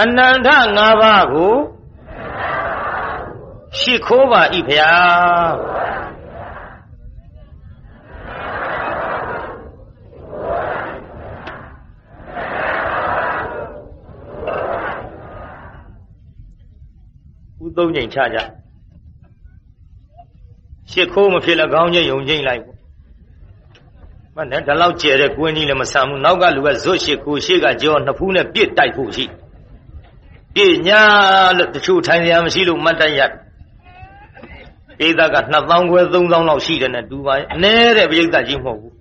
အနန္တ၅ပါးကိုရှိခိုးပါ၏ဖျားဦးသုံးချိန်ချကြရှစ်ခိုးမဖြစ်လည်းခေါင်းချင်းယုံချင်းလိုက်ပေါ့မနဲ့ဒါလောက်ကျဲတဲ့ကွင်းကြီးလည်းမဆန်ဘူးနောက်ကလူကဇွတ်ရှစ်ခိုးရှေ့ကကြောနှစ်ဖူးနဲ့ပြစ်တိုက်ဖို့ရှိပြည့်ညာလို့တချို့ထိုင်ရမရှိလို့မတ်တိုက်ရပိဿက2000ခွဲ3000လောက်ရှိတယ်နဲ့တူပါရဲ့အနည်းတဲ့ပိဿကြီးမဟုတ်ဘူး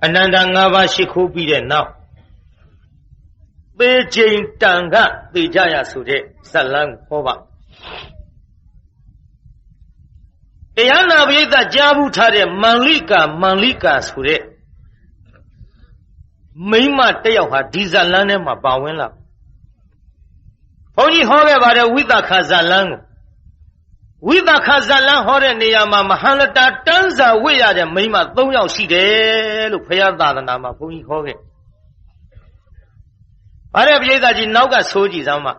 အနန္တ၅ပါးရှစ်ခိုးပြီးတဲ့နောက်သေချိန်တန်ခသေကြရဆိုတဲ့ဇတ်လန်းဟောပါတရားနာပိဿကြားဘူးထားတဲ့မန္လိကာဆိုတဲ့မိန်းမတစ်ယောက်ဟာဒီဇတ်လန်းထဲမှာပါဝင်လာဘုန်းကြီးဟောခဲ့ပါတယ်ဝိသခဇတ်လန်းကိုဝိသခဇတ်လန်းဟောတဲ့နေရာမှာမဟာလတာတန်းစာဝိရတဲ့မိန်းမ3ယောက်ရှိတယ်လို့ဘုရားသာသနာမှာဘုန်းကြီးဟောခဲ့ဗါတဲ့ပိဿကြီးနောက်ကဆိုးကြည့်စမ်းမှ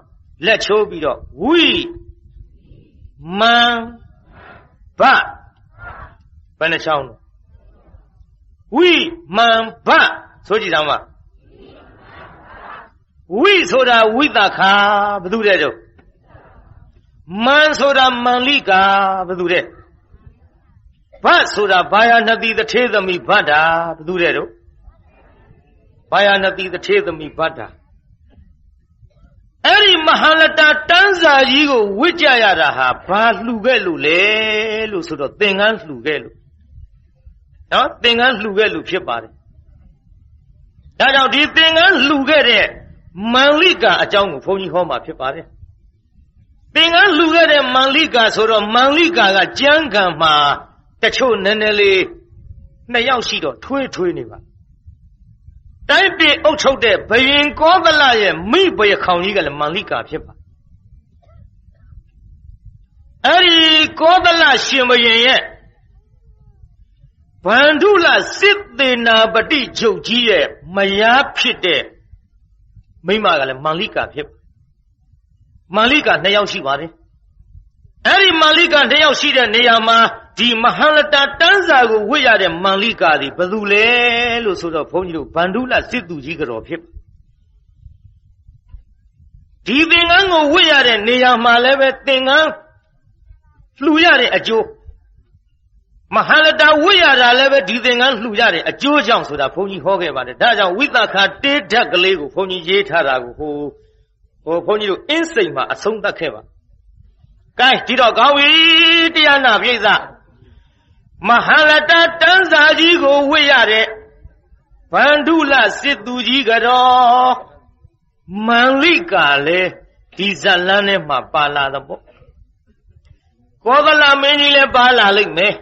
လက်ချိုးပြီးတော့ဝိမန်ဘဘယ်နှချောင်းလဲဝိမန်ဘဆိုကြည့်စမ်းမှဝိဆိုတာဝိသခာဘယ်သူတဲ့တော့မန်ဆိုတာမန္လိကာဘယ်သူတဲ့ဘဆိုတာဘာယာနတိတထေသမီးဘဒ္ဒါဘယ်သူတဲ့တော့ဘာယာနတိတထေသမီးဘဒ္ဒါအဲ့ဒီမဟာလတာတန်းစာကြီးကိုဝစ်ကြရတာဟာဘာလှူခဲ့လို့လဲလို့ဆိုတော့သင်္ကန်းလှူခဲ့လို့နော်သင်္ကန်းလှူခဲ့လို့ဖြစ်ပါတယ်ဒါကြောင့်ဒီသင်္ကန်းလှူခဲ့တဲ့မန္လိကာအကြောင်းကိုဘုန်းကြီးဟောမှာဖြစ်ပါတယ်သင်္ကန်းလှူခဲ့တဲ့မန္လိကာဆိုတော့မန္လိကာကကျမ်းဂန်မှာတချို့နည်းနည်းလေး2ယောက်ရှိတော့ထွေးနေပါတိုင်းပြည်အုပ်ချုပ်တဲ့ဘယင်ကောသလရဲ့မိဘရခေါင်ကြီးကလည်းမန္လိကာဖြစ်ပါအဲ့ဒီကောသလရှင်ဘယင်ရဲ့ဗန္ဓုလစစ်သေးနာပတိချုပ်ကြီးရဲ့မယားဖြစ်တဲ့မိမကလည်းမန္လိကာဖြစ်မန္လိကာ2ယောက်ရှိပါတယ်အဲ့ဒီမန္လိကာ2ယောက်ရှိတဲ့နေရာမှာဒီမဟာလတာတန်းစာကိုဝတ်ရတဲ့မန္လိကာသည်ဘယ်သူလဲလို့ဆိုတော့ဘုန်းကြီးတို့ဗန္ဓုလစစ်သူကြီးကြော်ဖြစ်ဒီသင်္ကန်းကိုဝတ်ရတဲ့နေရာမှာလည်းပဲသင်္ကန်းလှူရတဲ့အကျိုးမဟာလတာဝတ်ရတာလည်းပဲဒီသင်္ကန်းလှူရတဲ့အကျိုးကြောင့်ဆိုတာဘုန်းကြီးဟောခဲ့ပါတယ်ဒါကြောင့်ဝိသခာတေးဓာတ်ကလေးကိုဘုန်းကြီးရေးထားတာကိုဘုန်းကြီးတို့အင်းစိန်မှာအဆုံးသတ်ခဲ့ပါကဲဒီတော့ကောင်းပြီတရားနာပိဿမဟာလတာတန်းစာကြီးကိုဝတ်ရတဲ့ဗန္ဓုလစစ်သူကြီးကတော့မန္လိကာလည်းဒီဇတ်လန်းထဲမှာပါလာတဲ့ပေါ့ကောသလမင်းကြီးလည်းပါလာလိမ့်မယ်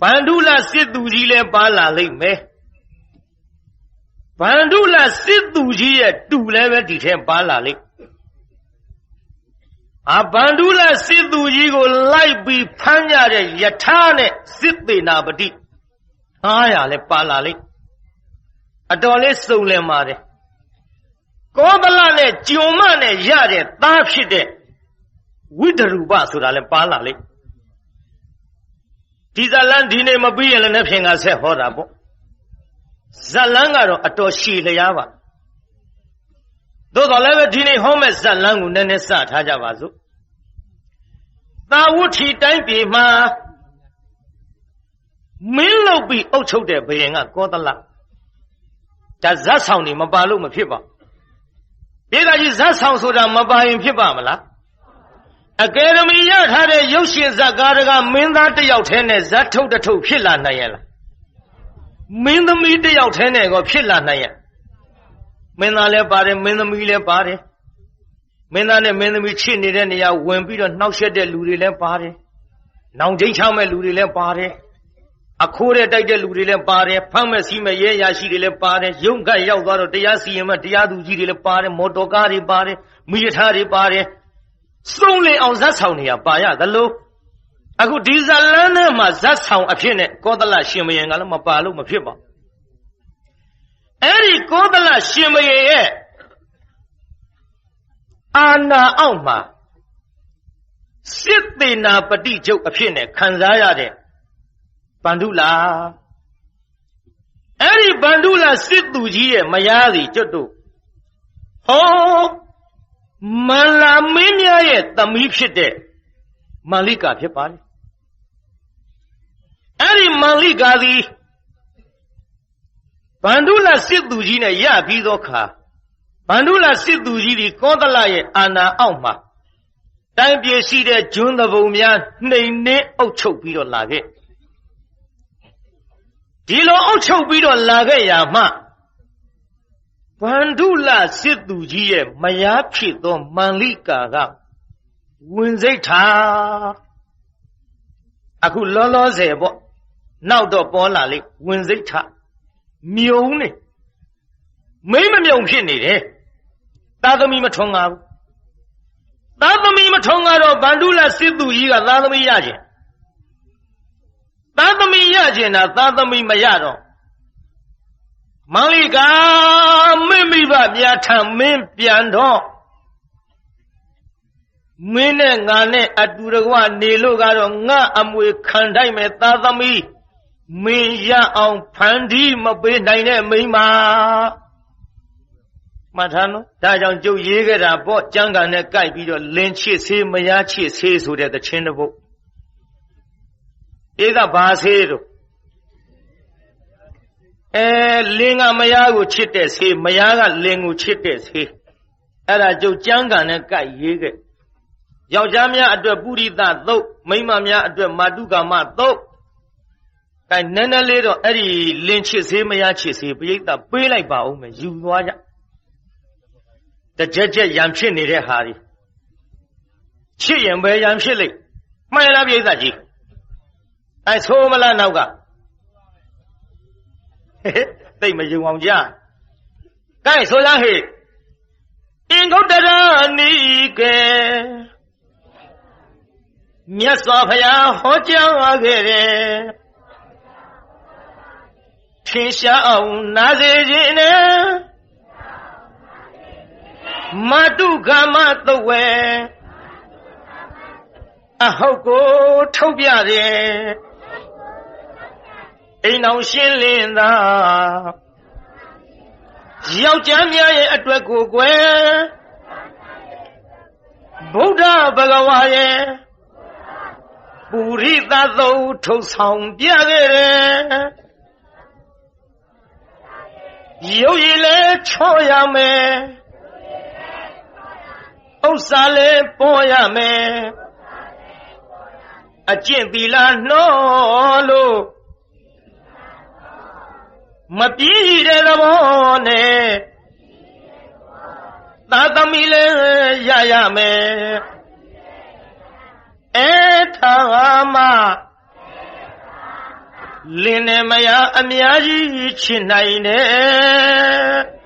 ဗန္ဓုလစစ်သူကြီးလည်းပါလာလိမ့်မယ်ဗန္ဓုလစစ်သူကြီးရဲ့တူလည်းပဲဒီထဲပါလာလိမ့်ဗန္ဓုလစစ်သူကြီးကိုလိုက်ပြီးဖမ်းကြတဲ့ယထာနဲ့စစ်သေးနာပတိ900လည်းပါလာလိမ့်အတော်လေးစုံလင်ပါတယ်ကောသလနဲ့ကျုံမနဲ့ရတဲ့သားဖြစ်တဲ့ဝိဒရူပဆိုတာလည်းပါလာလိမ့်ဒီဇလန်းဒီနေ့မပြီးရင်လည်းနှစ်ဖြင့်ကဆက်ဟောတာပေါ့ဇလန်းကတော့အတော်ရှည်လျားပါသို့တော်လည်းပဲဒီနေ့ဟောမဲ့ဇလန်းကိုနည်းနည်းစထားကြပါစို့သာဝဋ္ဌီတိုင်းပြည်မှာမင်းလုပ်ပြီးအုပ်ချုပ်တဲ့ဘုရင်ကကောသလဒါဇတ်ဆောင်နေမပါလို့မဖြစ်ပါပြည်သားကြီးဇတ်ဆောင်ဆိုတာမပါရင်ဖြစ်ပါမလားအကယ်ဒမီရထားတဲ့ရုပ်ရှင်ဇာတ်ကားကမင်းသားတစ်ယောက်ထဲနဲ့ဇတ်ထုတ်တစ်ထုတ်ဖြစ်လာနိုင်ရဲ့လားမင်းသမီးတစ်ယောက်ထဲနဲ့ကိုဖြစ်လာနိုင်ရဲ့မင်းသားလည်းပါတယ်မင်းသမီးလည်းပါတယ်မင်းသားနဲ့မင်းသမီးချစ်နေတဲ့နေရာဝင်ပြီးတော့နှောက်ယှက်တဲ့လူတွေလည်းပါတယ်နောင်ချင်းချောင်းမဲ့လူတွေလည်းပါတယ်အခိုးတဲ့တိုက်တဲ့လူတွေလည်းပါတယ်ဖမ်းမဲ့စီးမဲ့ရဲရရှိတွေလည်းပါတယ်ရုံးကတ်ရောက်သွားတော့တရားစီရင်မဲ့တရားသူကြီးတွေလည်းပါတယ်မော်တော်ကားတွေပါတယ်မိရထားတွေပါတယ်စုံလင်အောင်ဇတ်ဆောင်နေရပါရသလိုအခုဒီဇလန်းထဲမှာဇတ်ဆောင်အဖြစ်နဲ့ကောသလရှင်ဘုရင်ကလည်းမပါလို့မဖြစ်ပါအဲ့ဒီကောသလရှင်ဘုရင်ရဲ့ အာနာအောက်မှာစစ်သေးနာပฏิကျုပ်အဖြစ်နဲ့ခံစားရတဲ့ဗန္ဓုလာအဲ့ဒီဗန္ဓုလာစစ်သူကြီးရဲ့မယားစီကျွတ်တို့ဟောမန္လာမင်းများရဲ့သမီးဖြစ်တဲ့မန္လိကာဖြစ်ပါလေအဲ့ဒီမန္လိကာသည်ဗန္ဓုလာစစ်သူကြီးနဲ့ရပြီးသောအခါဗန္ဓုလာစစ်သူကြီးဒီကောသလရဲ့အာဏာအောက်မှာတိုင်းပြည်ရှိတဲ့ဂျွန်းသဘုံများနှိမ်နှင်းအုပ်ချုပ်ပြီးတော့လာခဲ့ဒီလိုအုပ်ချုပ်ပြီးတော့လာခဲ့ရမှဗန္ဓုလာစစ်သူကြီးရဲ့မယားဖြစ်သောမန္လိကာကဝင်စိတ်ထားအခုလောလောဆယ်ပေါ့နောက်တော့ပေါ်လာလေဝင်စိတ်ထားမြုံနေမိမမြုံဖြစ်နေတယ်သာသမီမထွန်းကားဘူးသာသမီမထွန်းကားတော့ဗန္ဓုလာစစ်သူကြီးကသာသမီရခြင်းသာသမီရခြင်းတာသာသမီမရတော့မန္လိကာမင်းမိဘမြတ်ထမင်းပြန်တော့မင်းနဲ့ငါနဲ့အတူတကွနေလို့ကတော့ငါအမွေခံတိုက်မယ်သာသမီမင်းရအောင်ဖန်တီးမပေးနိုင်တဲ့မိန်းမမှတ်ထားနော်ဒါကြောင့်ကျုပ်ရေးခဲ့တာပေါ့ကျမ်းဂန်နဲ့ကြိုက်ပြီးတော့လင်းချစ်ဆေးမယားချစ်ဆေးဆိုတဲ့သချင်းတစ်ပုဒ်ဧကဘာဆေးတို့လင်းကမယားကိုချစ်တဲ့ဆေးမယားကလင်းကိုချစ်တဲ့ဆေးအဲ့ဒါကျုပ်ကျမ်းဂန်နဲ့ကြိုက်ရေးခဲ့ယောက်ျားများအတွက်ပုရိသသုတ်မိန်းမများအတွက်မာတုကာမသုတ်အဲနည်းနည်းလေးတော့အဲ့ဒီလင်းချစ်ဆေးမယားချစ်ဆေးပရိသတ်ပေးလိုက်ပါဦးမယ်ယူသွားကြတကြက်ကြက်ရံဖြစ်နေတဲ့ဟာဒီချစ်ရင်ပဲရံဖြစ်လိမ့်မှန်လားပရိသတ်ကြီးအဲဆိုးမလားနောက်ကသိမယုံအောင်ကြားကဲဆိုလားဟေ့အင်္ဂုတ္တရဏီကေမြတ်စွာဘုရားဟောကြားခဲ့တယ်ထင်ရှားအောင်နာစေခြင်းနဲ့မတုကမသုတ်ဝဲအဟုတ်ကိုထုတ်ပြတယ်အိမ်အောင်ရှင်းလင်းသာယောက်ျားများရဲ့အတွက်ကိုကွယ်ဗုဒ္ဓဘဂဝါရဲ့ပုရိသသုတ်ထုတ်ဆောင်ပြခဲ့တယ်ရုပ်ရည်လဲချောရမယ်ဥစ္စာလဲပေါ်ရမယ်အကျင့်သီလနှောလို့မပြည့်တဲ့သဘောနဲ့သာသမီလဲရရမယ်ထာမလင်းနေမရအများကြီးချစ်နိုင်တယ်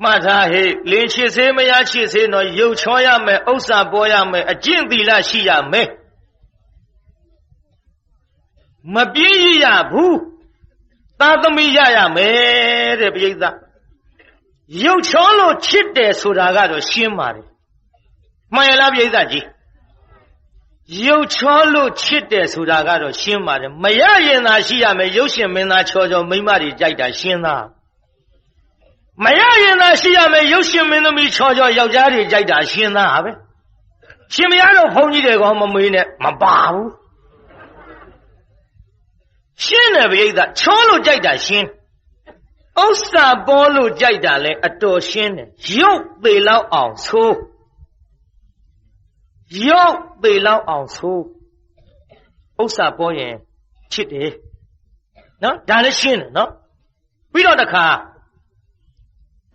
မှတ်ထားဟဲ့လင်းချစ်စေးမရချစ်စေးတော့ရုပ်ချောရမယ်ဥစ္စာပေါ်ရမယ်အကျင့်သီလရှိရမယ်မပြည့်ရဘူးသာသမီရရမယ်တဲ့ပရိသတ်ရုပ်ချောလို့ချစ်တယ်ဆိုတာကတော့ရှင်းပါတယ်မှန်ရလားပရိသတ်ကြီးရုပ်ချောလို့ချစ်တယ်ဆိုတာကတော့ရှင်းပါတယ်မရရင်သာရှိရမယ်ရုပ်ရှင်မင်းသားချောချောမိန်းမတွေကြိုက်တာရှင်းသားမရရင်သာရှိရမယ်ရုပ်ရှင်မင်းသမီးချောချောယောက်ျားတွေကြိုက်တာရှင်းသားပဲရှင်မရတော့ဘုန်းကြီးတွေကောမမေးနဲ့မပါဘူးရှင်းတယ်ပရိသတ်ချောလို့ကြိုက်တာရှင်းဥစ္စာပေါ်လို့ကြိုက်တာလဲအတော်ရှင်းတယ်ရုပ်သေးလောက်အောင်ဆိုးရုပ်ပေလောက်အောင်ဆိုးဥစ္စာပေါ်ရင်ချစ်တယ်နော်ဒါလည်းရှင်းတယ်နော်ပြီးတော့တခါ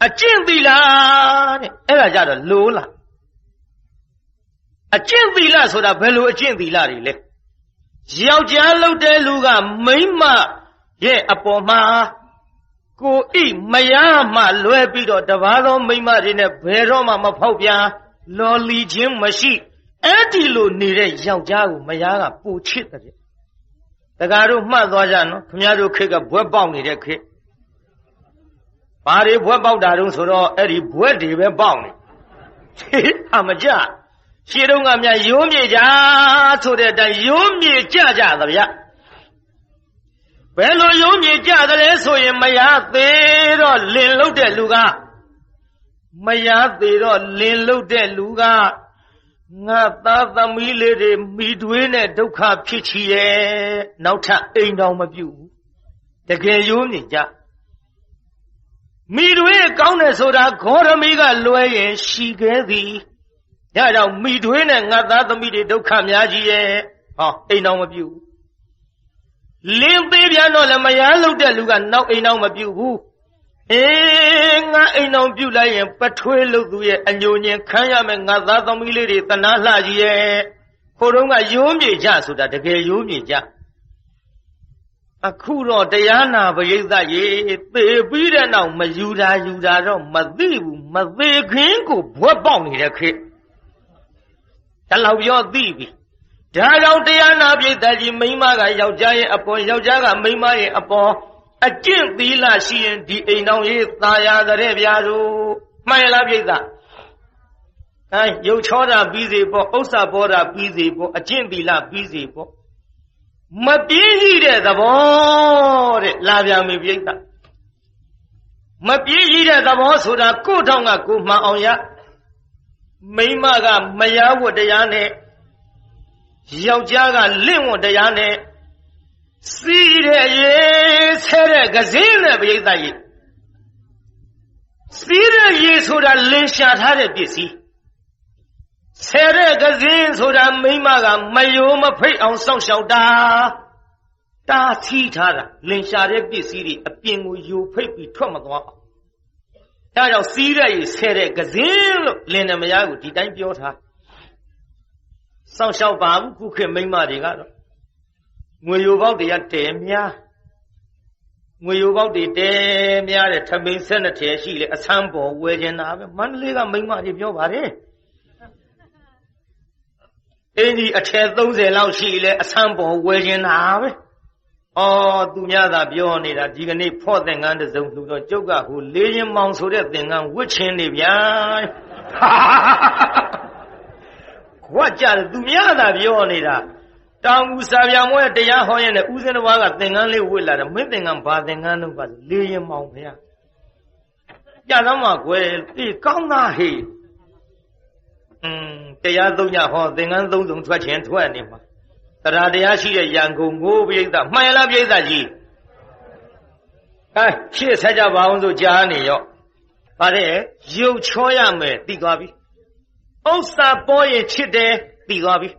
အကျင့်သီလတဲ့အဲ့ဒါကြတော့လိုးလာအကျင့်သီလဆိုတာဘယ်လိုအကျင့်သီလတွေလဲယောက်ျားလုပ်တဲ့လူကမိန်းမရဲ့အပေါ်မှာကိုဣမယားမှလွဲပြီးတော့တပါးသောမိန်းမတွေနဲ့ဘယ်တော့မှမဖောက်ပြန်လော်လီခြင်းမရှိအဲ့ဒီလိုနေတဲ့ယောက်ျားကိုမယားကပူချစ်တယ်တကားတို့မှတ်သွားကြနော်ခင်ဗျားတို့ခေတ်ကဘွဲပေါက်နေတဲ့ခေတ် ဘာတွေဘွဲပေါက်တာတုံးဆိုတော့အဲ့ဒီဘွဲတွေပဲပေါက်နေအမကြရှင်းတော့ကများရိုးမြေကြဆိုတဲ့အတိုင်းရိုးမြေကြကြသဗျဘယ်လိုရိုးမြေကြသလဲဆိုရင်မရသေးတော့လင်လုတ်တဲ့လူကမရသေးတော့လင်လုတ်တဲ့လူကငါသားသမီးလေးတွေမိတွေးနဲ့ဒုက္ခဖြစ်ချီရဲ့နောက်ထပ်အိမ်တော်မပြုဘူးတကယ်ရိုးမြေကြမိတွေကောင်းတယ်ဆိုတာဂေါရမီကလွဲရင်ရှိခဲ့သည်ဒါကြောင့်မိတွေနဲ့ငါသားသမီးတွေဒုက္ခများကြီးရဲ့ဟောအိမ်တော်မပြုဘူးလင်းသေးပြန်တော့လည်းမရလို့တဲ့လူကနောက်အိမ်တော်မပြုဘူးငါအိမ်တော်ပြုလိုက်ရင်ပထွေးလို့သူရဲ့အညိုညင်ခံရမယ်ငါသားသမီးလေးတွေတနာလှကြီးရဲ့ခိုးတော့ကရိုးမြေကြဆိုတာတကယ်ရိုးမြေကြအခုတော့တရားနာပရိသတ်ရေသေပြီးတဲ့နောက်မယူတာတော့မသိဘူးမသေးခင်ကိုဘွက်ပေါက်နေတဲ့ခေတ်ဒါလောက်ပြောသိပြီဒါကြောင့်တရားနာပရိသတ်ကြီးမိန်းမကယောက်ျားရဲ့အပေါ်ယောက်ျားကမိန်းမရဲ့အပေါ်အကျင့်သီလရှိရင်ဒီအိမ်တော်ရေးသာယာတဲ့ဗျာတို့မှန်လားပရိသတ်ရုပ်ချောတာပြီးစေပေါ့ဥစ္စာပေါ်တာပြီးစေပေါ့အကျင့်သီလပြီးစေပေါ့မပြည့်ရှိတဲ့သဘောတဲ့လာပြန်ပြီပြိဿမပြည့်ရှိတဲ့သဘောဆိုတာကိုယ့်ထောင်ကကိုမှန်အောင်ရမိန်းမကမယားဝတ်တရားနဲ့ယောက်ျားကလင့်ဝတ်တရားနဲ့စီးတဲ့ရေဆဲတဲ့ကစင်းနဲ့ပြိဿရေစီးတဲ့ရေဆိုတာလင်းရှာထားတဲ့ပစ္စည်းဆဲတဲ့ကစင်းဆိုတာမိန်းမကမယိုးမဖိတ်အောင်စောင့်ရှောက်တာတာချီထားတာလင်ရှာတဲ့ပစ္စည်းတွေအပြင်ကိုယိုဖိတ်ပြီးထွက်မသွားအောင်ဒါကြောင့်စီးတဲ့ရေဆဲတဲ့ကစင်းလို့လင်နမယားကိုဒီတိုင်းပြောထားစောင့်ရှောက်ပါဘူးခုခေတ်မိန်းမတွေကတော့ငွေယိုပေါက်တွေကတဲများငွေယိုပေါက်တွေတဲများတဲ့ထမင်းဆက်နှစ်ထည်ရှိလေအဆန်းပေါ်ဝယ်ခြင်းတာပဲမန္တလေးကမိန်းမတွေပြောပါတယ်အင်းဒီအထည်30လောက်ရှိလေအဆန်းပေါ်ဝယ်ခြင်းတာပဲသူများသာပြောနေတာဒီကနေ့ဖော့သင်္ကန်းတစ်စုံလှူတော့ကျုပ်ကဟိုလေးချင်းမောင်ဆိုတဲ့သင်္ကန်းဝတ်ချင်းနေဗျာခွက်ကြတယ်သူများသာပြောနေတာတောင်ဦးစာပြမွဲတရားဟောရင်လည်းဦးစင်းတစ်ပါးကသင်္ကန်းလေးဝတ်လာတယ်မင်းသင်္ကန်းဘာသင်္ကန်းတော့ပါလေးချင်းမောင်ဗျာကြတော့မှကွယ်ကောင်းသားဟေးတရားသုံးညဟောသင်္ကန်းသုံးစုံထွက်ခြင်းထွက်နေမှာတရားတရားရှိတဲ့ရန်ကုန်ကိုပြိဿမှန်လားပြိဿကြီးရှေ့ဆက်ကြပါအောင်ဆိုကြားနေရောဗါတဲ့ရုပ်ချောရမယ်သိသွားပြီဥစ္စာပေါ်ရင်ချစ်တယ်သိသွားပြီ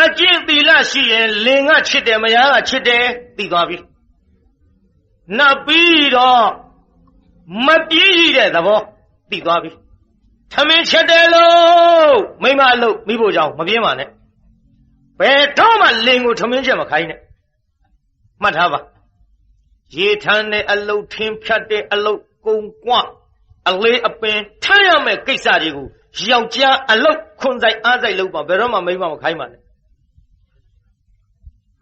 အကျင့်သီလရှိရင်လင်ကချစ်တယ်မယားကချစ်တယ်သိသွားပြီနောက်ပြီးတော့မပြည့်တဲ့သဘောသိသွားပြီသမင်းချက်တယ်လို့မိမလို့မိဖို့ကြောင့်မပြင်းပါနဲ့ဘယ်တော့မှလင်ကိုသမင်းချက်မခိုင်းနဲ့မှတ်ထားပါရေထမ်းတဲ့အလုတ်ထင်းဖြတ်တဲ့အလုတ်ကုံကွအလေးအပင်ထမ်းရမယ့်ကိစ္စတွေကိုယောက်ျားအလုတ်ခွန်ဆိုင်အားဆိုင်လုပ်ပါဘယ်တော့မှမိမမခိုင်းပါနဲ့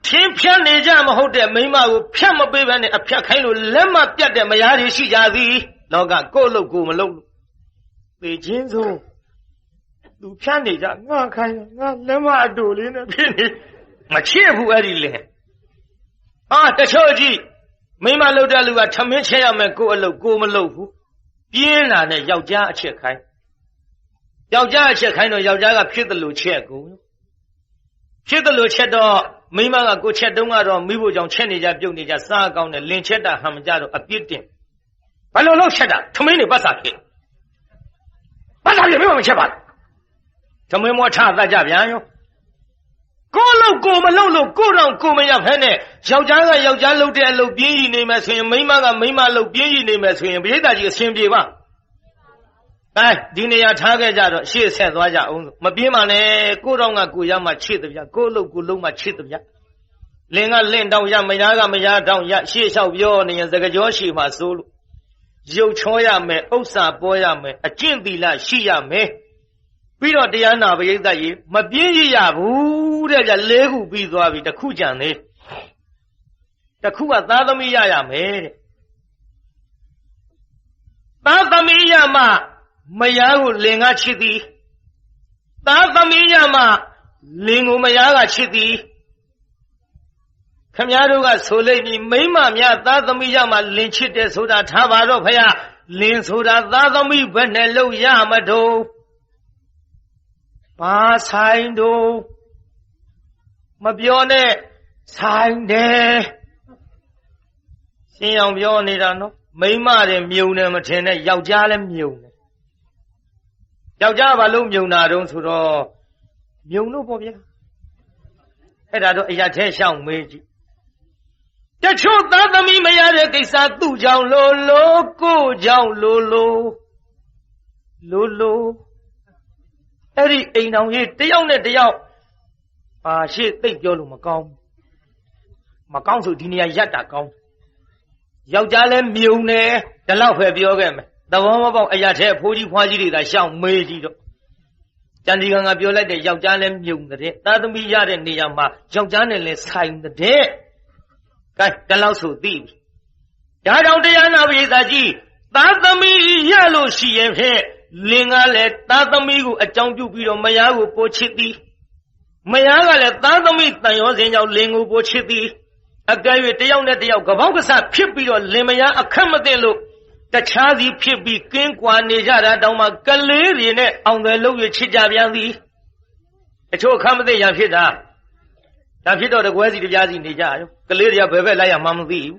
ထင်းဖြတ်နေကြမဟုတ်တဲ့မိမကိုဖြတ်မပေးဘဲနဲ့အဖြတ်ခိုင်းလို့လက်မပြတ်တဲ့မယားတွေရှိကြသည်လောကကိုယ့်လို့ကိုယ်မလုပ်လို့သေချင်းဆိုသူဖြတ်နေကြငါခိုင်းငါလက်မအတူလေးနဲ့ဖြစ်နေမချစ်ဘူးအဲ့ဒီလေတချို့ကြည့်မိမလုပ်တဲ့လူကထမင်းချက်ရမယ်ကိုယ်အလုပ်ကိုယ်မလုပ်ဘူးပြင်းလာတဲ့ယောက်ျားအချက်ခိုင်းယောက်ျားအချက်ခိုင်းတော့ယောက်ျားကဖြစ်တယ်လို့ချက်ကုန်ဖြစ်တယ်လို့ချက်တော့မိမကကိုချက်တုံးကတော့မိဖို့ကြောင့်ချက်နေကြပြုတ်နေကြစားကောင်းတယ်လင်ချက်တာဟန်မကြတော့အပြစ်တင်ဘာလို့လို့ချက်တာထမင်းနေပတ်စာဖြစ်ဘာသာပြမိမချက်ပါသမင်းမောထသတ်ကြဗျာယောကိုလို့ကိုမလို့လို့ကိုတော့ကိုမရဖဲနဲ့ယောက်ျားကယောက်ျားလုပ်တဲ့အလုပ်ပြင်းရည်နေမယ်ဆိုရင်မိန်းမကမိန်းမလုပ်ပြင်းရည်နေမယ်ဆိုရင်ပရိသတ်ကြီးအဆင်ပြေပါဒီနေရာထားခဲ့ကြတော့ရှေ့ဆက်သွားကြအောင်မပြင်းပါနဲ့ကိုတော့ကကိုရမှချစ်တယ်ဗျကိုလို့ကိုလုံးမှချစ်တယ်ဗျလင်ကလင့်တောင်ရမယားကမယားတောင်ရရှေ့လျှောက်ပြောနေရင်စကားကြောရှိမှစိုးလို့ရုပ်ချောရမယ်ဥစ္စာပေါ်ရမယ်အကျင့်သီလရှိရမယ်ပြီးတော့တရားနာပရိသတ်ကြီးမပြင်းရဘူးတဲ့ဗျ၄ခုပြီးသွားပြီတစ်ခုကြံသေးတစ်ခုကသားသမီးရရမယ်တဲ့ သားသမီးရမှမယားကိုလင်ကချစ်သည်သားသမီးရမှလင်ကိုမယားကချစ်သည်ခမည်းတော်ကဆိုလိမ့်မည်မိန်းမများသားသမီးရမှလင်ချစ်တယ်ဆိုတာထားပါတော့ဖယားလင်ဆိုတာသားသမီးဘယ်နဲ့လို့ရမတော့ဘာဆိုင်တော့မပြောနဲ့ဆိုင်တယ်ရှင်းအောင်ပြောနေတာနော်မိန်းမတွေမြုံတယ်မထင်နဲ့ယောက်ျားလည်းမြုံတယ်ယောက်ျားဘာလို့မြုံတာတုံးဆိုတော့မြုံလို့ပေါ့ဗျာအဲ့ဒါတော့အရာထဲရှောင်းမေးကြည့်တချို့သားသမီးမရတဲ့ကိစ္စသူ့ကြောင့်လိုလိုကိုကြောင့်လိုလိုအဲ့ဒီအိမ်တော်ကြီးတယောက်နဲ့တယောက်ရှေ့သိပ်ပြောလို့မကောင်းဆိုဒီနေရာရက်တာကောင်းယောက်ျားလည်းမြုံတယ်ဒီလောက်ပဲပြောခဲ့မယ်သဘောမပေါက်အရာထဲဖိုးကြီးဖွားကြီးတွေကရှောင်းမေးကြည့်တော့ကျန်ဒီကပြောလိုက်တဲ့ယောက်ျားလည်းမြုံတဲ့သားသမီးရတဲ့နေရာမှာယောက်ျားနဲ့လည်းဆိုင်တဲ့ကဲဒီလောက်ဆိုသိပြီဒါကြောင့်တရားနာပရိသတ်ကြီးသားသမီးရလို့ရှိရင်ဖြင့်လင်ကလည်းသားသမီးကိုအကြောင်းပြုပြီးတော့မယားကိုပိုချစ်သည်မယားကလည်းသားသမီးတန်ရောစဉ်ကြောင့်လင်ကိုပိုချစ်သည်အကယ်၍တယောက်နဲ့တယောက်ကပေါက်ကစားဖြစ်ပြီးတော့လင်မယားအခက်မသိလို့တခြားစီဖြစ်ပြီးကင်းကွာနေကြတာတောင်မှကလေးတွေနဲ့အောင်တယ်လို့ရချစ်ကြပြန်သည်အချို့အခက်မသိရဖြစ်တာဒါဖြစ်တော့တကွဲစီတပြားစီနေကြရောကလေးတွေကဘယ်ဘက်လိုက်ရမှမသိဘူး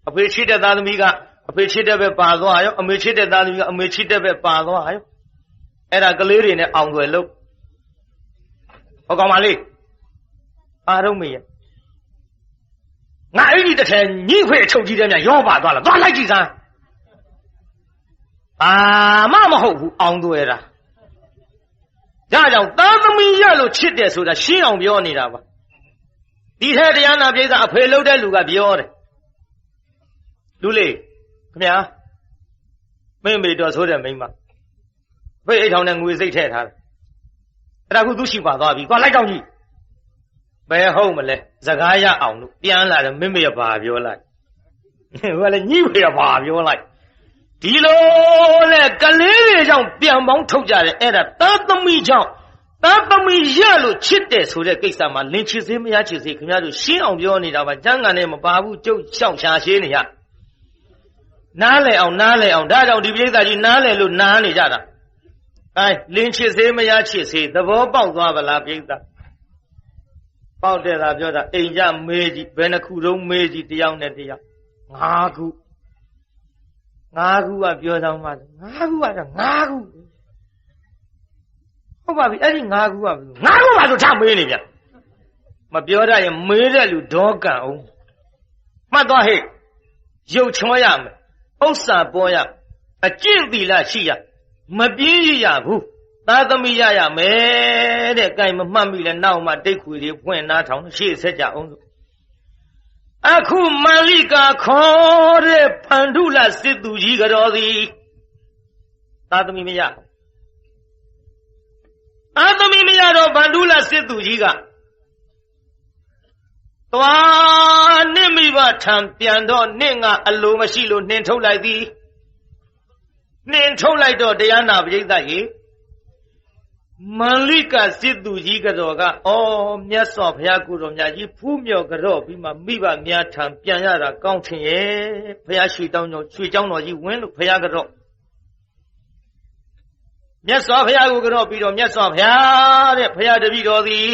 အဖေချစ်တဲ့သားသမီးကအဖေချစ်တဲ့ဘက်ပါသွားရောအမေချစ်တဲ့သားသမီးကအမေချစ်တဲ့ဘက်ပါသွားရောအဲ့ဒါကလေးတွေနဲ့အောင်တယ်လို့ဟုတ်ကောင်ပါလေအားလုံးမေးရငါအဲ့ဒီတစ်ထည်ညှိခွေအချုပ်ကြီးတဲ့များရောပါသွားလားသွားလိုက်ကြည့်စမ်းမဟုတ်ဘူးအောင်သွဲတာဒါကြောင့်သားသမီးရလို့ချစ်တယ်ဆိုတာရှင်းအောင်ပြောနေတာပါဒီထဲတရားနာပိဿအဖေလို့တဲ့လူကပြောတယ်လူလေးခင်ဗျာမေတော်ဆိုတဲ့မိန်းမဖေးအိတ်ထောင်နဲ့ငွေစိတ်ထည့်ထားတယ်အဲ့ဒါခုသူရှိပါသွားပြီသွားလိုက်တော့ကြီးဘယ်ဟုတ်မလဲစကားရအောင်လို့ပြန်လာတယ်မေဘာပြောလိုက်ဟိုကလည်းညှိဖေဘာပြောလိုက်ဒီလိုလေကလေးတွေကြောင့်ပြန်ပေါင်းထုတ်ကြတယ်အဲ့ဒါသားသမီးကြောင့်သားသမီးရလို့ချစ်တယ်ဆိုတဲ့ကိစ္စမှာလင်ချစ်စေမရချစ်စေခင်ဗျားတို့ရှင်းအောင်ပြောနေတာပါကျမ်းဂန်နဲ့မပါဘူးကျုပ်ရှောက်ရှာရှင်းနေရနားလေအောင်ဒါကြောင့်ဒီပိဿကြီးနားလေလို့နားနေကြတာအဲလင်ချစ်စေမရချစ်စေသဘောပေါက်သွားဗလားပိဿပေါက်တယ်လားပြောတာအိမ်ကြမေးကြည့်ဘယ်နှခုလုံးမေးကြည့်တယောက်နဲ့တယောက်5ခုကပြောဆောင်ပါ5ခုကတော့5ခုဟုတ်ပါပြီအဲ့ဒီ5ခုက5ခုပါဆိုထမေးနေဗျမပြောတတ်ရင်မေးတဲ့လူဒေါကန်အောင်မှတ်သွားဟဲ့ရုပ်ချောရမယ်ဥစ္စာပေါ်ရအကျင့်သီလရှိရမပြင်းရဘူးသားသမီးရမယ်တဲ့ကြိုင်မမှတ်မိလဲနောက်မှတိတ်ခွေတွေဖွင့်နားထောင်ရှေ့ဆက်ကြအောင်လို့အခုမန္လိကာခေါ်တဲ့ဖန္ဓုလစစ်သူကြီးကတော်သည်သားသမီးမရတော့ဖန္ဓုလစစ်သူကြီးကသွားနှင့်မိဘထံပြန်တော့နှင့်ကအလိုမရှိလို့နှင်ထုတ်လိုက်သည်နှင်ထုတ်လိုက်တော့တရားနာပရိသတ်ကြီးမန္လိကစစ်သူကြီးကတော်ကမြတ်စွာဘုရားကိုတော်မြတ်ကြီးဖူးမြော်ကြော့ပြီးမှမိဘများထံပြန်ရတာကောင်းထင်ရဲ့ဘုရားရွှေเจ้าတော်ကြီးဝင်းလို့ဘုရားကြော့မြတ်စွာဘုရားကိုကြော့ပြီးတော့မြတ်စွာဘုရားတဲ့ဘုရားတပည့်တော်သည်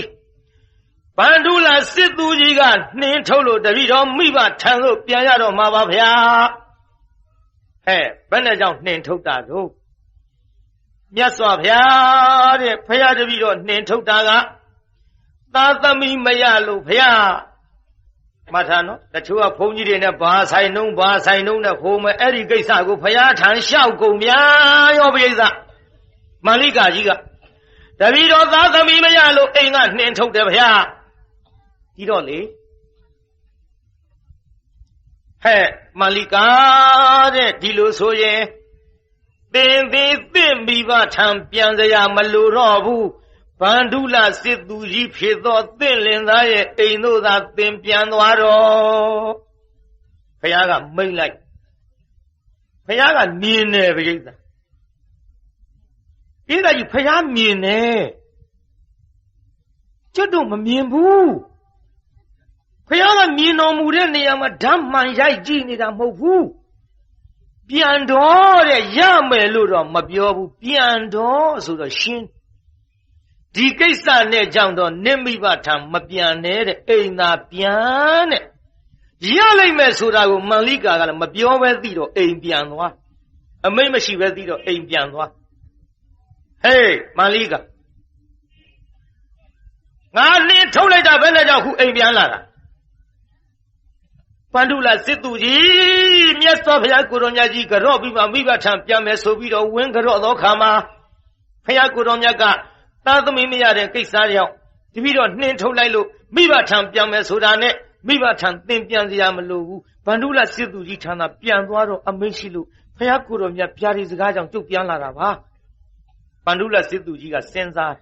ဗန္ဓုလစစ်သူကြီးကနှင်းထုတ်လို့တပည့်တော်မိဘထံသို့ပြန်ရတော့မှာပါဗျာဘယ်နဲ့ကြောင့်နှင်းထုတ်တာတို့မြတ်စွာဘုရားတဲ့ဘုရားတပည့်တော်နှင်ထုတ်တာကသားသမီးမရလို့ဘုရားမှတ်ထားနော်တချို့ကဘုန်းကြီးတွေနဲ့ဘာဆိုင်နှုံးနဲ့ဖိုးမယ်အဲ့ဒီကိစ္စကိုဘုရားထံလျှောက်ကုန်များရောပိဿမန္လိကာကြီးကတပည့်တော်သားသမီးမရလို့အိမ်ကနှင်ထုတ်တယ်ဘုရားဒီတော့လေမန္လိကာတဲ့ဒီလိုဆိုရင်သင်မိဘထံပြန်စရာမလိုတော့ဘူးဗန္ဓုလစစ်သူကြီးဖြစ်သောသင်လင်သားရဲ့အိမ်တို့သာသင်ပြန်သွားတော့ဘုရားကမိန့်လိုက် ဖယားကမြင်တယ်ပြိဿပြည်သားကြီးဖယားမြင်တယ်ကျွတ်တို့မမြင်ဘူးဖယားကမြင်တော်မူတဲ့နေရာမှာဓာတ်မှန်ရိုက်ကြည့်နေတာမဟုတ်ဘူးပြန်တော့တဲ့ရမယ်လို့တော့မပြောဘူးပြန်တော့ဆိုတော့ရှင်းဒီကိစ္စနဲ့ကြောင့်တော့နင့်မိဘထံမပြန်နဲ့တဲ့အိမ်သာပြန်တဲ့ရလိုက်မယ်ဆိုတာကိုမန္လိကာကလည်းမပြောပဲသိတော့အိမ်ပြန်သွားအမိတ်မရှိပဲသိတော့အိမ်ပြန်သွားဟေးမန္လိကာငါနှင်းထုတ်လိုက်တာဘယ်နဲ့ကြောင့်ခုအိမ်ပြန်လာတာပန္ဒုလစစ်သူကြီးမြတ်စွာဘုရားကိုရောမြတ်ကြီးကြော့ပြီးမှမိဘထံပြန်မယ်ဆိုပြီးတော့ဝင်းကြော့သောခါမှာဘုရားကိုရောမြတ်ကသားသမီးမရတဲ့ကိစ္စကြောင့်တပည့်တော်နှင်းထုတ်လိုက်လို့မိဘထံပြန်မယ်ဆိုတာနဲ့မိဘထံသင်ပြန်စရာမလိုဘူးဗန္ဓုလစစ်သူကြီးထံသာပြန်သွားတော့အမိန့်ရှိလို့ဘုရားကိုရောမြတ်ပြားဒီစကားကြောင့်ကျုပ်ပြန်လာတာပါဗန္ဓုလစစ်သူကြီးကစဉ်းစား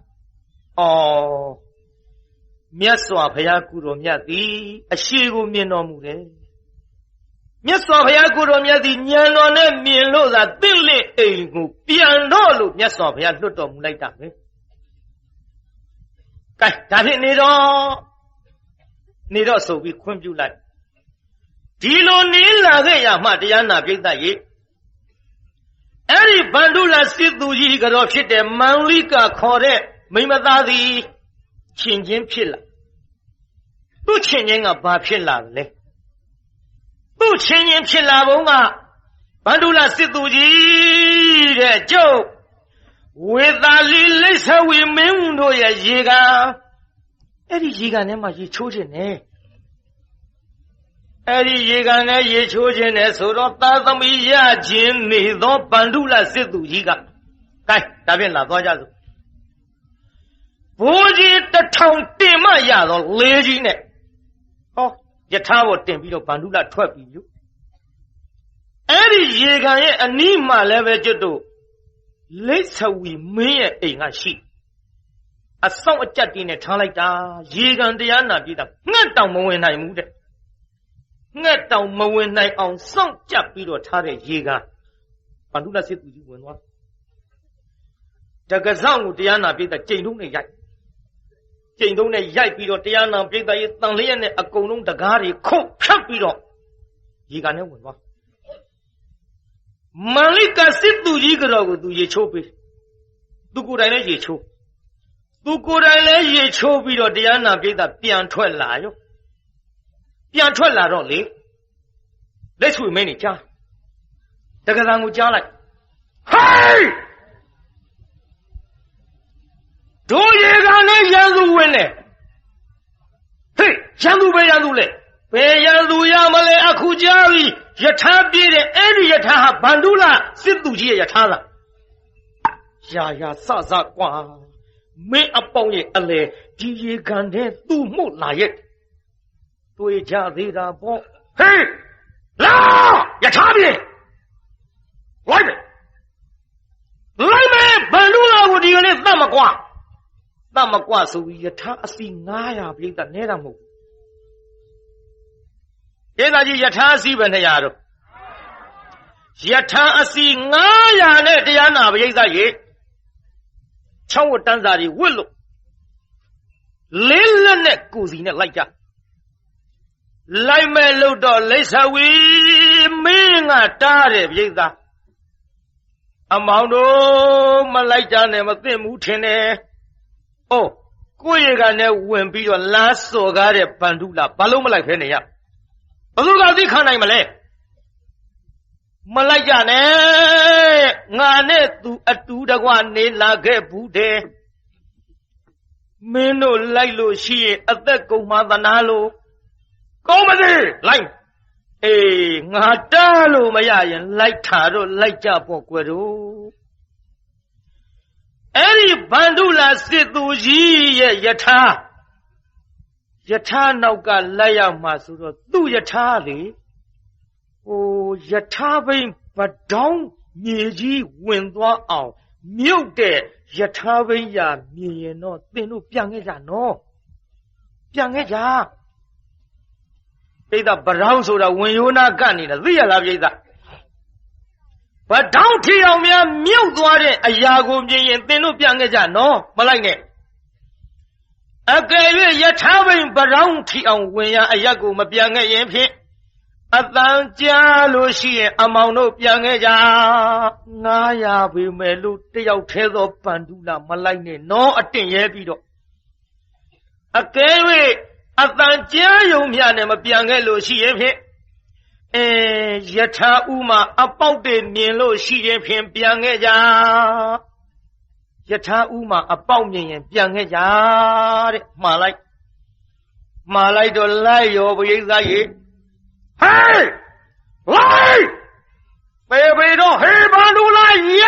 မြတ်စွာဘုရားကိုရောမြတ်သည်အရှိကိုမြင်တော်မူတယ်မြတ်စွာဘုရားကိုရောမြတ်သည်ဉာဏ်တော်နဲ့မြင်လို့သာတင့်လင့်အိမ်ကိုပြန်တော့လို့မြတ်စွာဘုရားလွတ်တော်မူလိုက်တာပဲကဲဒါဖြင့်နေတော့ဆိုပြီးခွင့်ပြုလိုက်ဒီလိုနေလာခဲ့ရမှတရားနာပိဋကရေအဲ့ဒီဗန္ဓုလစစ်သူကြီးကတော့ဖြစ်တဲ့မန္လိကခေါ်တဲ့မိမသားသည်ချင်းချင်းဖြစ်လာသူ့ချင်းချင်းကဘာဖြစ်လာလဲသူ့ချင်းချင်းဖြစ်လာပုံကဗန္ဓုလစစ်သူကြီးတဲ့ကျုပ်ဝေသာလီလိษဝီမင်းတို့ရဲ့ရေကအဲ့ဒီရေကန်ထဲမှာရေချိုးခြင်းနဲ့အဲ့ဒီရေကန်နဲ့ရေချိုးခြင်းနဲ့ဆိုတော့သာသမီရခြင်းနေသောဗန္ဓုလစစ်သူကြီးကကဲဒါဖြင့်လာသွားကြစို့ဘိုးကြီး1000တင်မှရတော့လေးကြီးနဲ့ယထာပေါ်တင်ပြီးတော့ဗန္ဓုလထွက်ပြီးပြီအဲ့ဒီရေကန်ရဲ့အနီးမှာလည်းပဲကျွတ်တို့လိษဝီမင်းရဲ့အိမ်ကရှိအဆောင်အကြက်တင်းနဲ့ထားလိုက်တာရေကန်တရားနာပြည်တာငှက်တောင်မဝင်နိုင်ဘူးတဲ့ငှက်တောင်မဝင်နိုင်အောင်စောင့်ကြပ်ပြီးတော့ထားတဲ့ရေကန်ဗန္ဓုလစစ်သူကြီးဝင်သွားတက္ကစောင်းကိုတရားနာပြည်တာကြိမ်တုံးနဲ့ရိုက်ပြီးတော့တရားနာပြည်တာရဲ့တန်လျက်နဲ့အကုန်လုံးတကားတွေခုတ်ဖြတ်ပြီးတော့ရေကန်နဲ့ဝင်သွားမန္လိကစစ်သူကြီးကတော့ကိုသူရေချိုးပေးသူကိုယ်တိုင်လည်းရေချိုးပြီးတော့တရားနာပိဋကပြန်ထွက်လာတော့လေလက်ဆွေမင်းနေကြားတက္ကသံကိုကြားလိုက်ဟေးတို့ရေကန်နဲ့ရန်သူဝင်လေဟေးရန်သူပဲရန်သူလေဘယ်ရန်သူရမလဲအခုကြားပြီယထာပြည့်တဲ့အဲ့ဒီယထာဟာဗန္ဓုလစစ်သူကြီးရဲ့ယထာသာရာစကွာမင်းအပေါင်းရဲ့အလေဒီရေကန်တဲ့သူ့မှုလာရဲ့တွေ့ကြသေးတာပေါ့ဟေးလာယထာပြည့်လိုက်မယ်ဗန္ဓုလကိုဒီကနေ့သတ်မကွာဆိုပြီးယထာအစီ900ပြိတ္တနဲတာမဟုတ်ဒေသကြီးယထာအစီပဲ200တော့ယထာအစီ900နဲ့တရားနာပရိသတ်ရေ6ဝတန်းစာတွေဝတ်လို့လေးလက်နဲ့ကိုစီနဲ့လိုက်ကြလိုက်မဲ့လို့တော့လိษဝီမင်းကတားတယ်ပရိသတ်အမောင်တို့မလိုက်ကြနဲ့မသိဘူးထင်တယ်ကိုယ့်ရေကန်နဲ့ဝင်ပြီးတော့လားစော်ကားတဲ့ဗန္ဓုလဘာလို့မလိုက်ဖဲနေရဘယ်သူကသိခံနိုင်မလဲမလိုက်ကြနဲ့ငါနဲ့သူအတူတကွနေလာခဲ့ဘူးတဲ့မင်းတို့လိုက်လို့ရှိရင်အသက်ကုန်မှသနာလို့ကောင်းမစေလိုက်ငါတားလို့မရရင်လိုက်တာတော့လိုက်ကြပေါ့ကွယ်တို့အဲ့ဒီဗန္ဓုလစစ်သူကြီးရဲ့ယထာနောက်ကလိုက်ရမှာဆိုတော့သူ့ယထာလေယထာဘိန်းဗဒေါင်းမြေကြီးဝင်သွားအောင်မြုပ်တဲ့ယထာဘိန်းရာမြင်ရင်တော့သင်တို့ပြန်ခဲ့ကြနော်ပိဋကဗဒေါင်းဆိုတာဝင်ရိုးနာကပ်နေတာသိရလားပိဋက ဘာတောင်းထီအောင်များမြုပ်သွားတဲ့အရာကိုမြင်ရင်သင်တို့ပြန်ခဲ့ကြနော်မလိုက်နဲ့အကယ်၍ယထာဘိန်ပရောင်းထီအောင်ဝင်ရအရက်ကိုမပြန်ခဲ့ရင်ဖြင့်အတန်ကြားလို့ရှိရင်အမောင်တို့ပြန်ခဲ့ကြ900ပေမဲ့လို့တယောက်သေးသောပန္ဒုလမလိုက်နဲ့နော်အတင့်ရဲပြီးတော့အကယ်၍အတန်ကြားယုံမြနဲ့မပြန်ခဲ့လို့ရှိရင်ဖြင့်ယထာဥမှာအပေါက်တွေမြင်လို့ရှိရင်ဖြင့်ပြန်ခဲ့ကြယထာဥမှာအပေါက်မြင်ရင်ပြန်ခဲ့ကြတဲ့မှားလိုက်တော့လိုက်ရောပရိသတ်ရေဟေးလိုက်ပေတော့ဟေးဘာလို့လိုက်ရ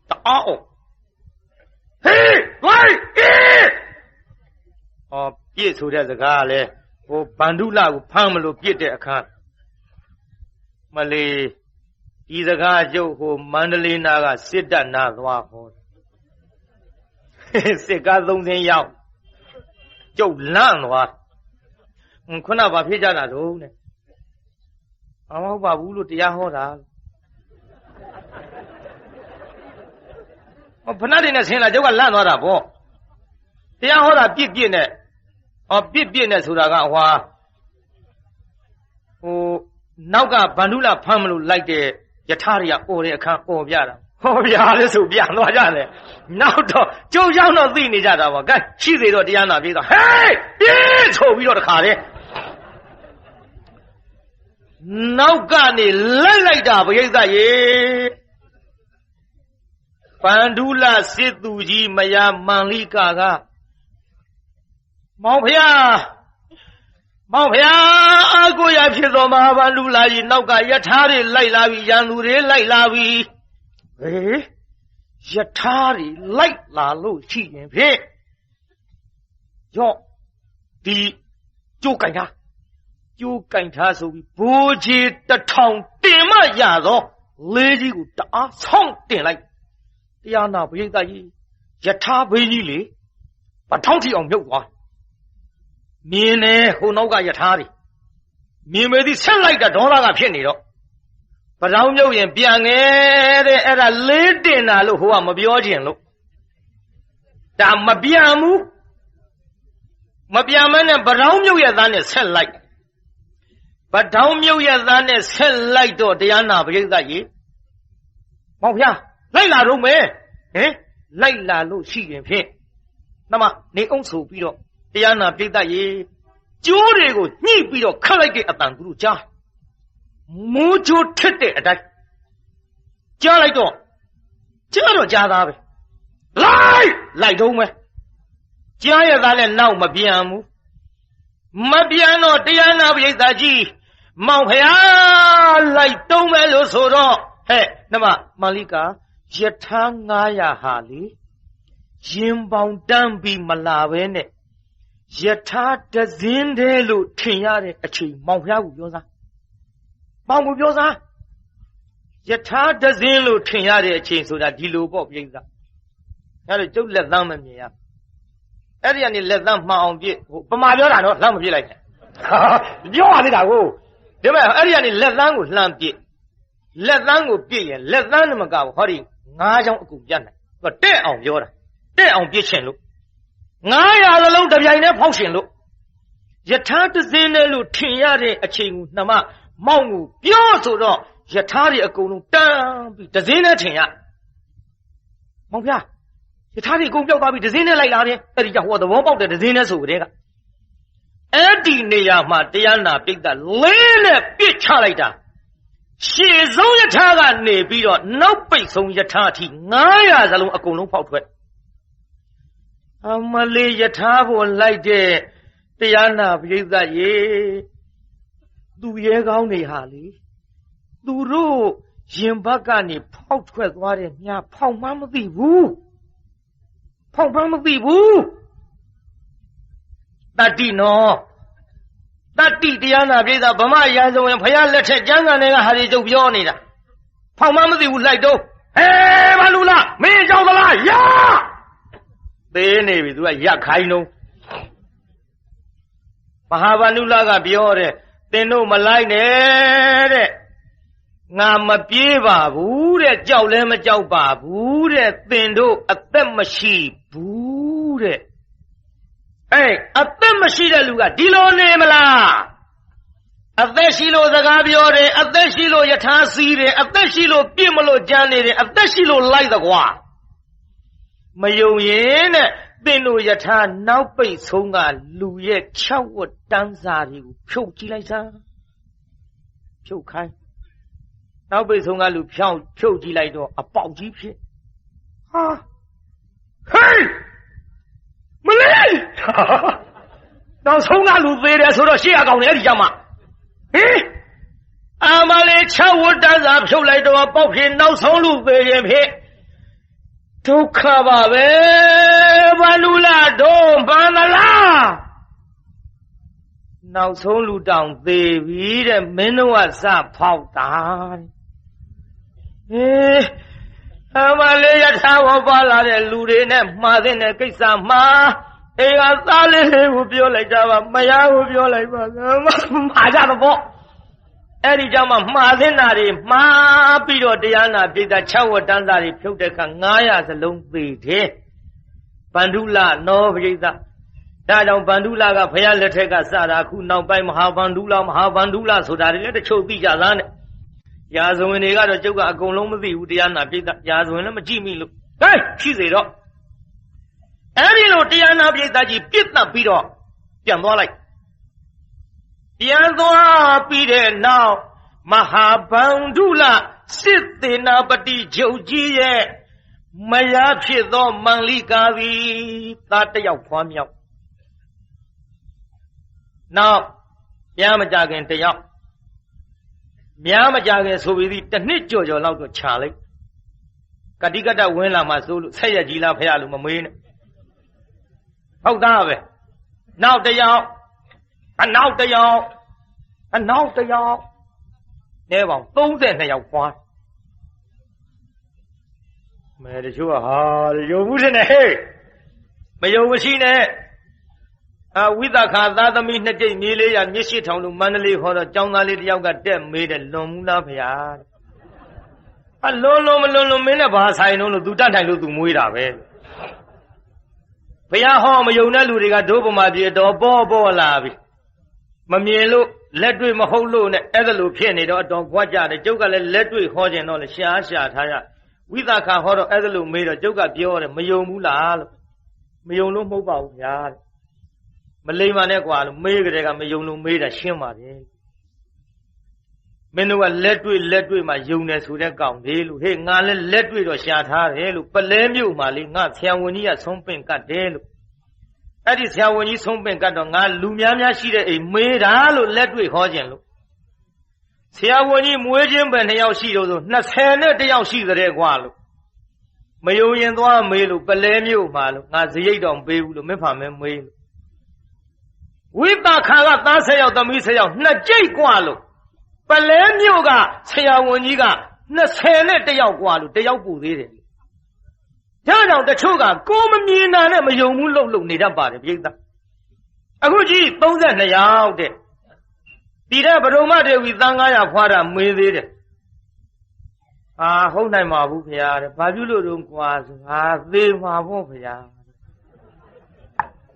တအောင်ဟေးလိုက်ပြည့်ဆိုတဲ့စကားလဲဟိုဗန္ဓုလကိုဖမ်းမလို့ပြစ်တဲ့အခါမလေးဒီစကားကျုပ်ဟိုမန္တလေးနာကစစ်တပ်နာသွားဟောစစ်ကား3000ရောက်ကျုပ်လန့်သွားခုနဘာဖြစ်ကြတာတော့နဲ့မဟုတ်ပါဘူးလို့တရားဟောတာဖဏတွေနဲ့ဆင်းလာကျုပ်ကလန့်သွားတာပေါ့တရားဟောတာပြစ်နဲ့ပြစ်နဲ့ဆိုတာကဟွာဟိုနောက်ကဗန္ဓုလဖမ်းမလို့လိုက်တဲ့ယထာတွေကအော်တဲ့အခါအော်ပြတာဟောပြလဲဆိုပြန်သွားကြတယ်နောက်တော့ကျုပ်ရောက်တော့သိနေကြတာပေါ့ကဲရှိသေးတော့တရားနာပြေးတော့ဟေးပြေးဆိုပြီးတော့တခါတည်းနောက်ကနေလိုက်တာပရိသတ်ရေဗန္ဓုလစစ်သူကြီးမယာမန္လိကာကမောင်ဖျားအာကိုရဖြစ်သောမဟာဗန္ဓုလကြီးနောက်ကယထာတွေလိုက်လာပြီရန်သူတွေလိုက်လာပြီယထာတွေလိုက်လာလို့ရှိရင်ဖြင့်ရော့ဒီကြိုးကင်ထားဆိုပြီးဘိုးကြီး1000တင်မရသောလေးကြီးကိုတအားဆောင်းတင်လိုက်တရားနာပရိသတ်ကြီးယထာဘိန်းကြီးလေဗထောင်းထီအောင်မြုပ်သွားမြင်နေဟိုနောက်ကယထာတွေမြင်မေသည်ဆက်လိုက်တာဒေါသကဖြစ်နေတော့ဗထောင်းမြုပ်ရင်ပြန်ငယ်တဲ့အဲ့ဒါလေးတင်တာလို့ဟိုကမပြောခြင်းလို့ဒါမပြန်ဘူးမပြန်မနဲ့ဗထောင်းမြုပ်ရဲ့သားနဲ့ဆက်လိုက်ဗထောင်းမြုပ်ရဲ့သားနဲ့ဆက်လိုက်တော့တရားနာပရိသတ်ကြီးမောင်ဖျားလိုက်လာတော့မယ်လိုက်လာလို့ရှိရင်ဖြင့်နမနေအောင်ဆိုပြီးတော့တရားနာပရိသတ်ကြီးကျိုးတွေကိုညှိပြီးတော့ခတ်လိုက်တဲ့အတန်သူတို့ကြားမိုးချိုးထစ်တဲ့အတိုင်းကြားလိုက်တော့ကြားသားပဲလိုက်တော့မယ်ကြားရသားနဲ့နောက်မပြန်ဘူးမပြန်တော့တရားနာပရိသတ်ကြီးမောင်ဖျားလိုက်တုံးမယ်လို့ဆိုတော့နမမန္လိကာယထာ900ဟာလေရင်ပေါင်တန်းပြီးမလာပဲနဲ့ယထာတစင်းတည်းလို့ထင်ရတဲ့အချိန်မောင်ဖျားကိုပြောစားယထာတစင်းလို့ထင်ရတဲ့အချိန်ဆိုတာဒီလိုပေါ့ပြိဿအဲ့တော့ကျုပ်လက်သမ်းမမြင်ရအဲ့ဒီကနေလက်သမ်းမှန်အောင်ပြစ်ဟိုပမာပြောတာနော်လှမ်းမပြစ်လိုက်နဲ့ပြောရသေးတာကိုဒီမဲ့အဲ့ဒီကနေလက်သမ်းကိုလှမ်းပြစ်လက်သမ်းကိုပြစ်ရင်လက်သမ်းမကဘူးဟောဒီ9ချောင်းအကူပြတ်နိုင်သူကတဲ့အောင်ပြောတာတဲ့အောင်ပြစ်ရှင်လို့900လုံးတစ်ပြိုင်တည်းဖောက်ရှင်လို့ယထာတစင်းနဲ့လို့ထင်ရတဲ့အချိန်ကိုနှမမောင်းကိုပြောဆိုတော့ယထာတွေအကုန်လုံးတန်းပြီးတစင်းနဲ့ထင်ရမောင်ဖျားယထာတွေအကုန်ပြောက်သွားပြီးတစင်းနဲ့လိုက်လာတယ်အဲ့ဒီကြောင့်ဟိုသဘောပေါက်တဲ့တစင်းနဲ့ဆိုကြတဲ့ကအဲ့ဒီနေရာမှာတရားနာပိဋကလေးနဲ့ပြစ်ချလိုက်တာရှေ့ဆုံးယထာကနေပြီးတော့နောက်ပိတ်ဆုံးယထာအထိ900စလုံးအကုန်လုံးဖောက်ထွက်အမလေးယထာပေါ်လိုက်တဲ့တရားနာပရိသတ်ရေသူရဲကောင်းတွေဟာလေသူတို့ရင်ဘက်ကနေဖောက်ထွက်သွားတဲ့မြာဖောက်မှမသိဘူးတတိနော်တတိတရားနာပရိသတ်ဗမာရာဇဝင်ဖယားလက်ထက်ကျမ်းဂန်တွေကဟာဒီကျုပ်ပြောနေတာဖောက်မှမသိဘူးလိုက်တော့ဘာလူလားမင်းကြောက်သလားရသေးနေပြီသူကရက်ခိုင်းတော့မဟာဗန္ဓုလကပြောတယ်သင်တို့မလိုက်နဲ့တဲ့ ငါမပြေးပါဘူးတဲ့ကြောက်လဲမကြောက်ပါဘူးတဲ့သင်တို့အသက်မရှိဘူးတဲ့အသက်မရှိတဲ့လူကဒီလိုနေမလားအသက်ရှိလို့စကားပြောတယ်အသက်ရှိလို့ယထာစီးတယ်အသက်ရှိလို့ပြစ်မလို့ကြမ်းနေတယ်အသက်ရှိလို့လိုက်တော့ကွာမယုံရင်တဲ့သင်တို့ယထာနောက်ပိတ်ဆုံးကလူရဲ့6ဝတ်တန်းစာတွေကိုဖြုတ်ကြည့်လိုက်စမ်းဖြုတ်ခိုင်းနောက်ပိတ်ဆုံးကလူဖြုတ်ကြည့်လိုက်တော့အပေါက်ကြီးဖြစ်ဟာဟေးမလေးနောက်ဆုံးကလူသေးတယ်ဆိုတော့ရှေ့အကောင်နဲ့အဲ့ဒီကြမှာဟင်အာမလေး6ဝတ်တန်းစာဖြုတ်လိုက်တော့ပေါက်ဖြစ်နောက်ဆုံးလူသေးရင်ဖြစ်ဒုက္ခပါပဲဘာလူလားတော့ဘာမလားနောက်ဆုံးလူတောင်သေးပြီတဲ့မင်းတို့ကစဖောက်တာအမလေးယထာဝပါလာတဲ့လူတွေနဲ့မှားတဲ့ကိစ္စမှာအေကသားလေးကိုပြောလိုက်တာပါမယားကိုပြောလိုက်ပါမှားကြတော့ပေါ့အဲ့ဒီကြောင့်မှမှားတဲ့နာတွေမှားပြီးတော့တရားနာပြိတ္တာ6ဝတ္တန်းသားတွေဖြုတ်တဲ့အခါ900စလုံးသေတယ်ဗန္ဓုလနောပြိတ္တာဒါကြောင့်ဗန္ဓုလကဘုရားလက်ထက်ကစတာခုနောက်ပိုင်းမဟာဗန္ဓုလဆိုတာတွေလည်းတချို့သိကြသားနဲ့ရာဇဝင်တွေကတော့ကျုပ်ကအကုန်လုံးမသိဘူးတရားနာပြိတ္တာရာဇဝင်လည်းမကြည့်မိလို့ဟဲ့ရှိစေတော့အဲ့ဒီလိုတရားနာပြိတ္တာကြီးပြစ်တတ်ပြီးတော့ပြန်သွားလိုက်ပြန်သွားပြီးတဲ့နောက်မဟာဗန္ဓုလစစ်သေနာပတိချုပ်ကြီးရဲ့မယားဖြစ်သောမန္လိကာသည်သားတစ်ယောက်ဖွားမြောက်နောက်များမကြခင်တစ်ယောက်များမကြခင်ဆိုပြီးတစ်နှစ်ကြော်လောက်တော့ခြာလိုက်ကတိကတဝင်လာမှဆိုလို့ဆက်ရကြီးလားဖရလို့မမေးနဲ့ဟုတ်သားပဲနောက်တစ်ယောက်အနောက်တစ်ယောက်နဲပေါင်း32ယောက်ဖွားမဲတချို့ကဟာယုံဘူးတဲ့ဟဲ့မယုံမရှိနဲ့ဝိသခာသားသမီး2ကြိမ်မြေးလေးရမြစ်ရှိထောင်လို့မန္တလေးဟောတော့ကျောင်းသားလေးတယောက်ကတက်မေးတယ်လွန်မှုလားဖေဟာလွန်မလွန်မင်းနဲ့ဘာဆိုင်လို့သူတတ်ထိုင်လို့သူမွေးတာပဲဘုရားဟောမယုံတဲ့လူတွေကဒုဗမာပြေတော်ပေါ်လာပြီမမြင်လို့လက်တွေ့မဟုတ်လို့နဲ့အဲ့ဒါလိုဖြစ်နေတော့အတော်ကြွကြတယ်ကျုပ်ကလည်းလက်တွေ့ဟောခြင်းတော့လေရှားထားရဝိသခာဟောတော့အဲ့ဒါလိုမေးတော့ကျုပ်ကပြောတယ်မယုံဘူးလားလို့မယုံလို့မဟုတ်ပါဘူးဗျာတဲ့မလိမ္မာနဲ့ကွာလို့မေးကြတဲ့ကမယုံလို့မေးတာရှင်းပါတယ်မင်းတို့ကလက်တွေ့မှယုံတယ်ဆိုတဲ့ကောင်လေးလို့ဟေးငါလည်းလက်တွေ့တော့ရှားထားတယ်လို့ပလဲမြို့မှာလေငါဆရာဝန်ကြီးကဆုံးပင့်ကတ်တယ်လို့အဲ့ဒီဆရာဝန်ကြီးဆုံးပင့်ကတ်တော့ငါလူများရှိတဲ့အိမ်မေးတာလို့လက်တွေ့ဟောခြင်းလို့ဆရာဝန်ကြီးမွေးခြင်းပဲ2ယောက်ရှိတော့ဆို21ယောက်ရှိတဲ့ကွာလို့မယုံရင်သွားမေးလို့ပလဲမြို့မှာလို့ငါဇရိတ်တော်ပေးဘူးလို့မင်းဖာမင်းမေးလို့ဝိသခာကသား10ယောက်သမီး10ယောက်2ကြိတ်กว่าလို့ပလဲမြို့ကဆရာဝန်ကြီးက21ယောက်กว่าလို့တယောက်ပူသေးတယ်ဒါကြောင့်တချို့ကကိုမမြင်တာနဲ့မယုံဘူးလို့နေတတ်ပါတယ်ပြိဿအခုကြည့်32ယောက်တဲ့ဒီတဲ့ဗဒုမဒေဝီသား900ဖွာတာမေးသေးတယ်ဟုတ်နိုင်ပါဘူးခင်ဗျာတဲ့ဘာပြုလို့တော့ကွာဆိုသေးမှာပေါ့ခင်ဗျာ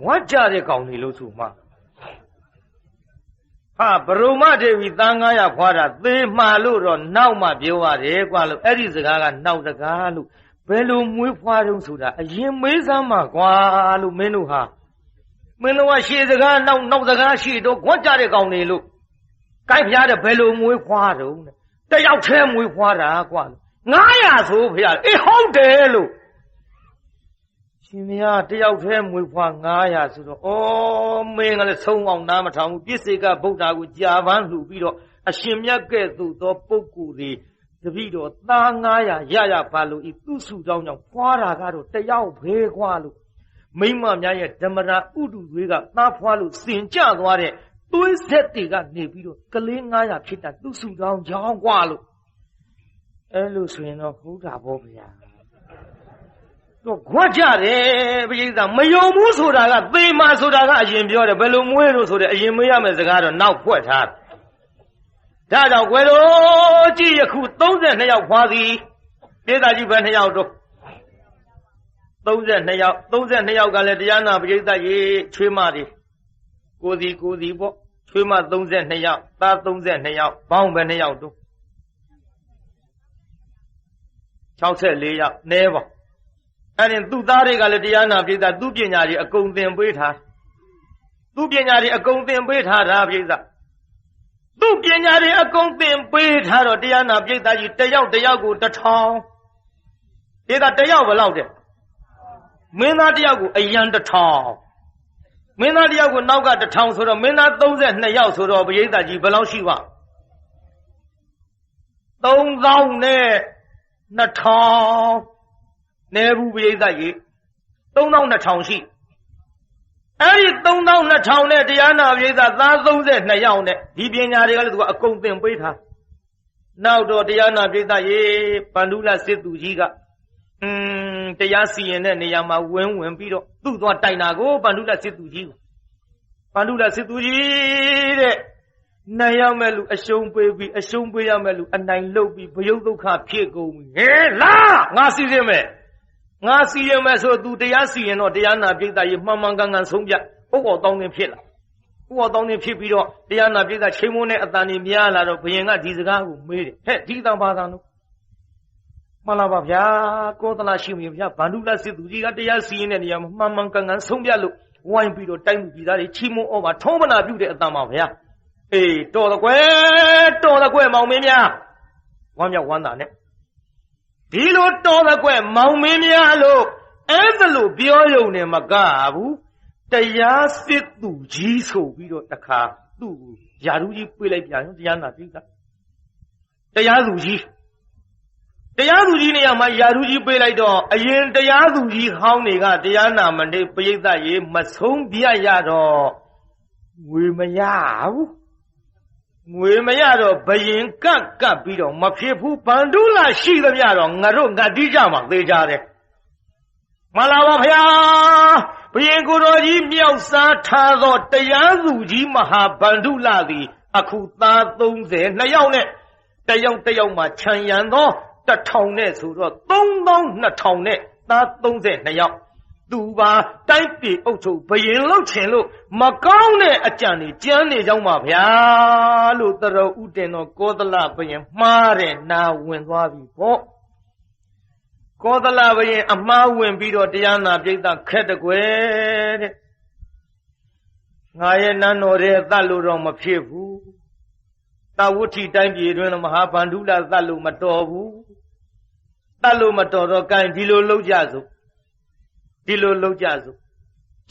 ဝတ်ကြတဲ့ကောင်တွေလို့ဆိုမှဗဒုမဒေဝီသား900ဖွာတာသေမှာလို့တော့နောက်မှပြောရတယ်ကွာလို့အဲ့ဒီစကားကနောက်စကားလို့ဘယ်လိုမွေးဖွားတုံးဆိုတာအရင်မေးစမ်းမှာကွာလို့မင်းတို့ကရှေ့စကားနောက်စကားရှိတော့ခွတ်ကြတဲ့ကောင်တွေလို့ကိုက်ဖျားတဲ့ဘယ်လိုမွေးဖွားတုံးတယောက်တည်းမွေးဖွားတာကွာ900ဆိုဖျားဟုတ်တယ်လို့ရှင်မယားတယောက်တည်းမွေးဖွား900ဆိုတော့မင်းကလည်းဆုံးအောင်နားမထောင်ဘူးပြစ္ဆေကဗုဒ္ဓကိုကြာပန်းလှူပြီးတော့အရှင်မြတ်ကဲ့သို့သောပုဂ္ဂိုလ်တွေတပည့်တော်သား900ရပါလို့ဤသူစုကြောင်းကြောင့်ဖွာတာကတော့တယောက်ပဲခွာလို့မိမများရဲ့ဓမ္မရာဥတုတွေကသားဖွာလို့စင်ကြသွားတဲ့သွေးဆက်တွေကနေပြီးတော့ကလေး900ဖြစ်တာသူစုကြောင်းကြောင်းခွာလို့အဲ့လိုဆိုရင်တော့ဟုတ်တာပေါ့ဗျာတော့ခွတ်ကြတယ်ပရိသတ်မယုံဘူးဆိုတာကသေမာဆိုတာကအရင်ပြောတယ်ဘယ်လိုမွေးလို့ဆိုတဲ့အရင်မေးရမယ့်စကားတော့နောက်ဖွက်ထား ဒါကြောင့်ကွယ်တော်ကြည့်ယခု32ယောက်ဖွာသည်ပြေသာကြီးပဲ2ယောက်တော့32ယောက်ကလည်းတရားနာပရိသတ်ရေချွေးမတွေကိုစီပေါ့ချွေးမ32ယောက်သား32ယောက်ဘောင်းပဲ2ယောက်တော့64ယောက်နဲပါအဲ့ဒီသူ့သားတွေကလည်းတရားနာပရိသတ်သူ့ပညာတွေအကုန်သင်ပေးထားသူ့ပညာတွေအကုန်သင်ပေးထားတာပရိသတ်သူ့ပညာတွေအကုန်သင်ပေးထားတော့တရားနာပရိသတ်ကြီးတယောက်ကို1000ဒီကတယောက်ဘယ်လောက်တဲ့မင်းသားတယောက်ကိုအရန်1000မင်းသားတယောက်ကိုနောက်က1000ဆိုတော့မင်းသား32ယောက်ဆိုတော့ပရိသတ်ကြီးဘယ်လောက်ရှိပါ3000နဲ့2000နဲဘူးပရိသတ်ကြီး3200ရှိအဲ့ဒီ3200နဲ့တရားနာပရိသတ်သား32ယောက်နဲ့ဒီပညာတွေကလည်းသူကအကုန်သင်ပေးထားနောက်တော့တရားနာပရိသတ်ရေဗန္ဓုလစစ်သူကြီးကတရားစီရင်တဲ့နေရာမှာဝင်ပြီးတော့သူ့သွားတိုင်တာကိုဗန္ဓုလစစ်သူကြီးတဲ့နိုင်ရမယ်လူအရှုံးပေးပြီးအရှုံးပေးရမယ်လူအနိုင်လုပ်ပြီးဘယုတ်ဒုက္ခဖြစ်ကုန်ပြီဟဲ့လားငါစီရင်မယ်ဆိုသူတရားစီရင်တော့တရားနာပရိသတ်ရေမှန်ကန်ဆုံးပြဥပ္ပောတောင်းတင်ဖြစ်လာဥပ္ပောတောင်းတင်ဖြစ်ပြီးတော့တရားနာပရိသတ်ချိန်မုန်းတဲ့အတန်ကြီးများလာတော့ဘုရင်ကဒီစကားကိုမေးတယ်ဟဲ့ဒီတန်ဘာသာလို့မှန်လားပါဗျာကောသလရှိမြင်ဗျာဗန္ဓုလစစ်သူကြီးကတရားစီရင်တဲ့နေရာမှာမှန်ကန်ဆုံးပြလို့ဝိုင်းပြီးတော့တိုင်းပြည်သားတွေချိန်မုန်းဩဘာထုံးမနာပြုတဲ့အတန်ပါဗျာအေးတော်တကွယ်မောင်မင်းများဝမ်းမြောက်ဝမ်းသာနဲ့ဒီလိုတော်တကွယ်မောင်မင်းများလို့အဲ့ဒါလို့ပြောရုံနဲ့မကဘူးတရားစစ်သူကြီးဆိုပြီးတော့တခါသူ့ကိုယာရုကြီးပြေးလိုက်ပြန်တရားနာပြီကတရားသူကြီးနေရာမှာယာရုကြီးပြေးလိုက်တော့အရင်တရားသူကြီးဟောင်းတွေကတရားနာမနေပရိသတ်ရေမဆုံးပြရတော့ငွေမရတော့ဘယင်ကပ်ပြီးတော့မဖြစ်ဘူးဗန္ဓုလရှိသမျှတော့ငါတို့ငတ်တိကြမှာသေကြတယ်မလားပါဗျာဘယင်ကိုယ်တော်ကြီးမြောက်စားထားသောတရားသူကြီးမဟာဗန္ဓုလသည်အခုသား32ယောက်နဲ့တယောက်မှခြံရံသော1000နဲ့ဆိုတော့32000နဲ့သား32ယောက်သူပါတိုက်ပြည်အုပ်ချုပ်ဘယင်လောက်ချင်လို့မကောင်းတဲ့အကြံတွေကြမ်းနေကြောင်းပါဗျာလို့တရဥတင်တော်ကောသလဘယင်မှားတဲ့နာဝင်သွားပြီပေါ့ကောသလဘယင်အမှားဝင်ပြီးတော့တရားနာပိဋကခက်တကွယ်တဲ့ငါရဲ့နန်းတော်ရဲ့သတ်လို့တော့မဖြစ်ဘူးတာဝဋ္ဌိတိုင်းပြည်တွင်မဟာဗန္ဓုလသတ်လို့မတော်ဘူးသတ်လို့မတော်တော့ကဲဒီလိုလုပ်ကြစို့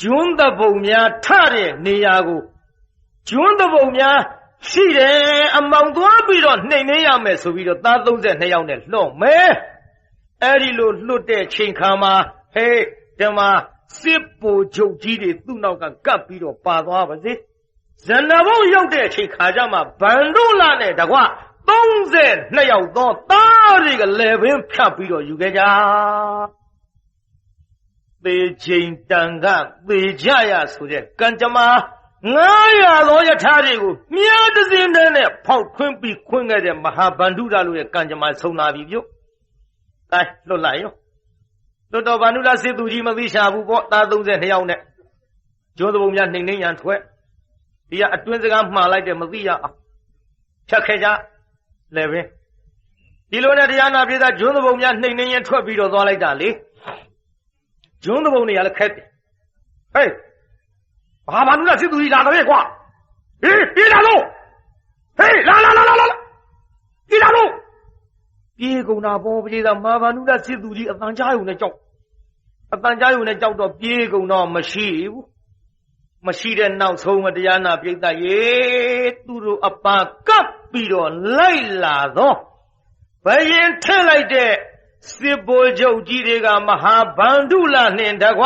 ကျွန်းတပုံများထတဲ့နေရာကိုကျွန်းတပုံများရှိတယ်အမောင်သွားပြီးတော့နှိမ်နှင်းရမယ်ဆိုပြီးတော့သား32ယောက်နဲ့လွှတ်မယ်အဲ့ဒီလိုလွတ်တဲ့ချိန်ခါမှာဟေးဓမ္မစစ်ပူချုပ်ကြီးတွေသူ့နောက်ကကပ်ပြီးတော့ပါသွားပါစေဇဏဘုံရောက်တဲ့ချိန်ခါကျမှဗန္ဓုလနဲ့တကွ32ယောက်သောသားတွေကလည်းပင်ဖြတ်ပြီးတော့ယူခဲ့ကြသေချိန်တန်ကသေကြရဆိုတဲ့ကံကြမ္မာ900သောယထာတွေကိုမြားတစင်းနဲ့ဖောက်ခွင်းပြီးခွင်းခဲ့တဲ့မဟာဗန္ဓုလလို့ရဲ့ကံကြမ္မာဆုံးလာပြီပြုတ်အဲလွတ်လိုက်ရောလွတ်တော်ဗန္ဓုလစစ်သူကြီးမသိရှာဘူးပေါ့သား32ယောက်နဲ့ကျွန်းသဘုံများနှိမ်နှင်းရန်ထွက်ဒီကအတွင်းစကားမှားလိုက်တယ်မသိရအောင်ဖြတ်ခဲ့ကြလည်းပဲဒီလိုနဲ့တရားနာပြေးသားကျွန်းသဘုံများနှိမ်နှင်းရန်ထွက်ပြီးတော့သွားလိုက်တာလေကျွန်းသဘုံတွေကလည်းခက်တယ်ဟေးဘာဗန္ဓုလစစ်သူကြီးလာတယ်ကွာဟေးပြေးလာလို့ဟေးလာပြေးလာလို့ပြေးကုန်တာပေါ်ပြေးတာမာဗန္ဓုလစစ်သူကြီးအတန်ကြားယုံနဲ့ကြောက်တော့ပြေးကုန်တော့မရှိဘူးမရှိတဲ့နောက်ဆုံးမတရားနာပြိတ္တရေသူတို့အပါကပ်ပြီးတော့လိုက်လာတော့ဘယင်ထည့်လိုက်တဲ့စစ်ဗိုလ်ချုပ်ကြီးတွေကမဟာဗန္ဓုလနှင့်တကွ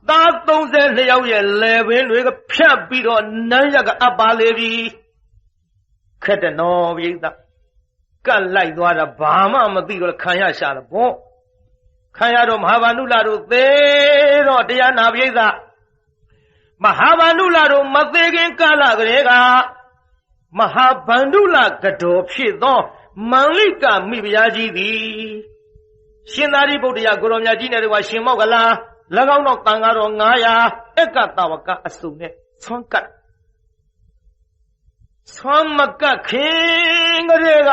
သား32ယောက်ရဲ့လယ်ပင်တွေကဖြတ်ပြီးတော့နန်းရကအပ်ပါလေပြီခက်တဲ့နော်ပြိတ္တကတ်လိုက်သွားတာဘာမှမသိတော့ခံရရှာတယ်ပေါ့ခံရတော့မဟာဗန္ဓုလတို့သေတော့တရားနာပြိတ္တမဟာဗန္ဓုလတို့မသေးခင်ကာလကလေးကမ မဟာဗန္ဓုလကတော်ဖြစ်သောမန္လိကမိဖုရားကြီးသည်ရှင်သာရိပုတ္တရာကိုရောမြတ်ကြီးနဲ့တကွာရှင်မောက္ကလာ၎င်းတော်တန်ဃာတော်900အက္ကတဝကအစုံနဲ့ဆွမ်းကတ်ဆွမ်းမကတ်ခင်ကလေးက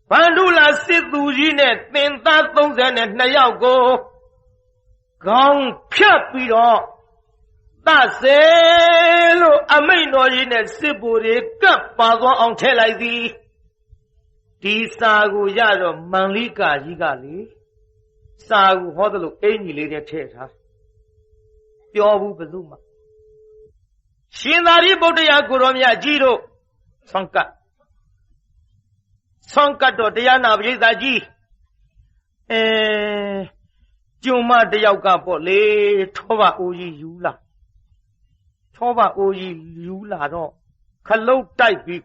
ဗန္ဓုလစစ်သူကြီးနဲ့သင်္သား32ယောက်ကိုခေါင်းဖြတ်ပြီးတော့သစေလို့အမိန့်တော်ကြီးနဲ့စစ်ဗိုလ်တွေကပ်ပါသွားအောင်ထည့်လိုက်သည်ဒီစာကိုရတော့မန္လိကာကြီးကလေစာကိုဟောသလိုအင်ကြီးလေးနဲ့ထည့်ထားပြောဘူးဘယ်သူမှရှင်သာရိပုတ္တရာကိုရောမြတ်ကြီးတို့ဆွမ်းကတ်တော့တရားနာပရိသတ်ကြီးကျုံမတယောက်ကပေါ့လေထောပါအိုးကြီးယူလာတော့ခလုတ်တိုက်ပြီး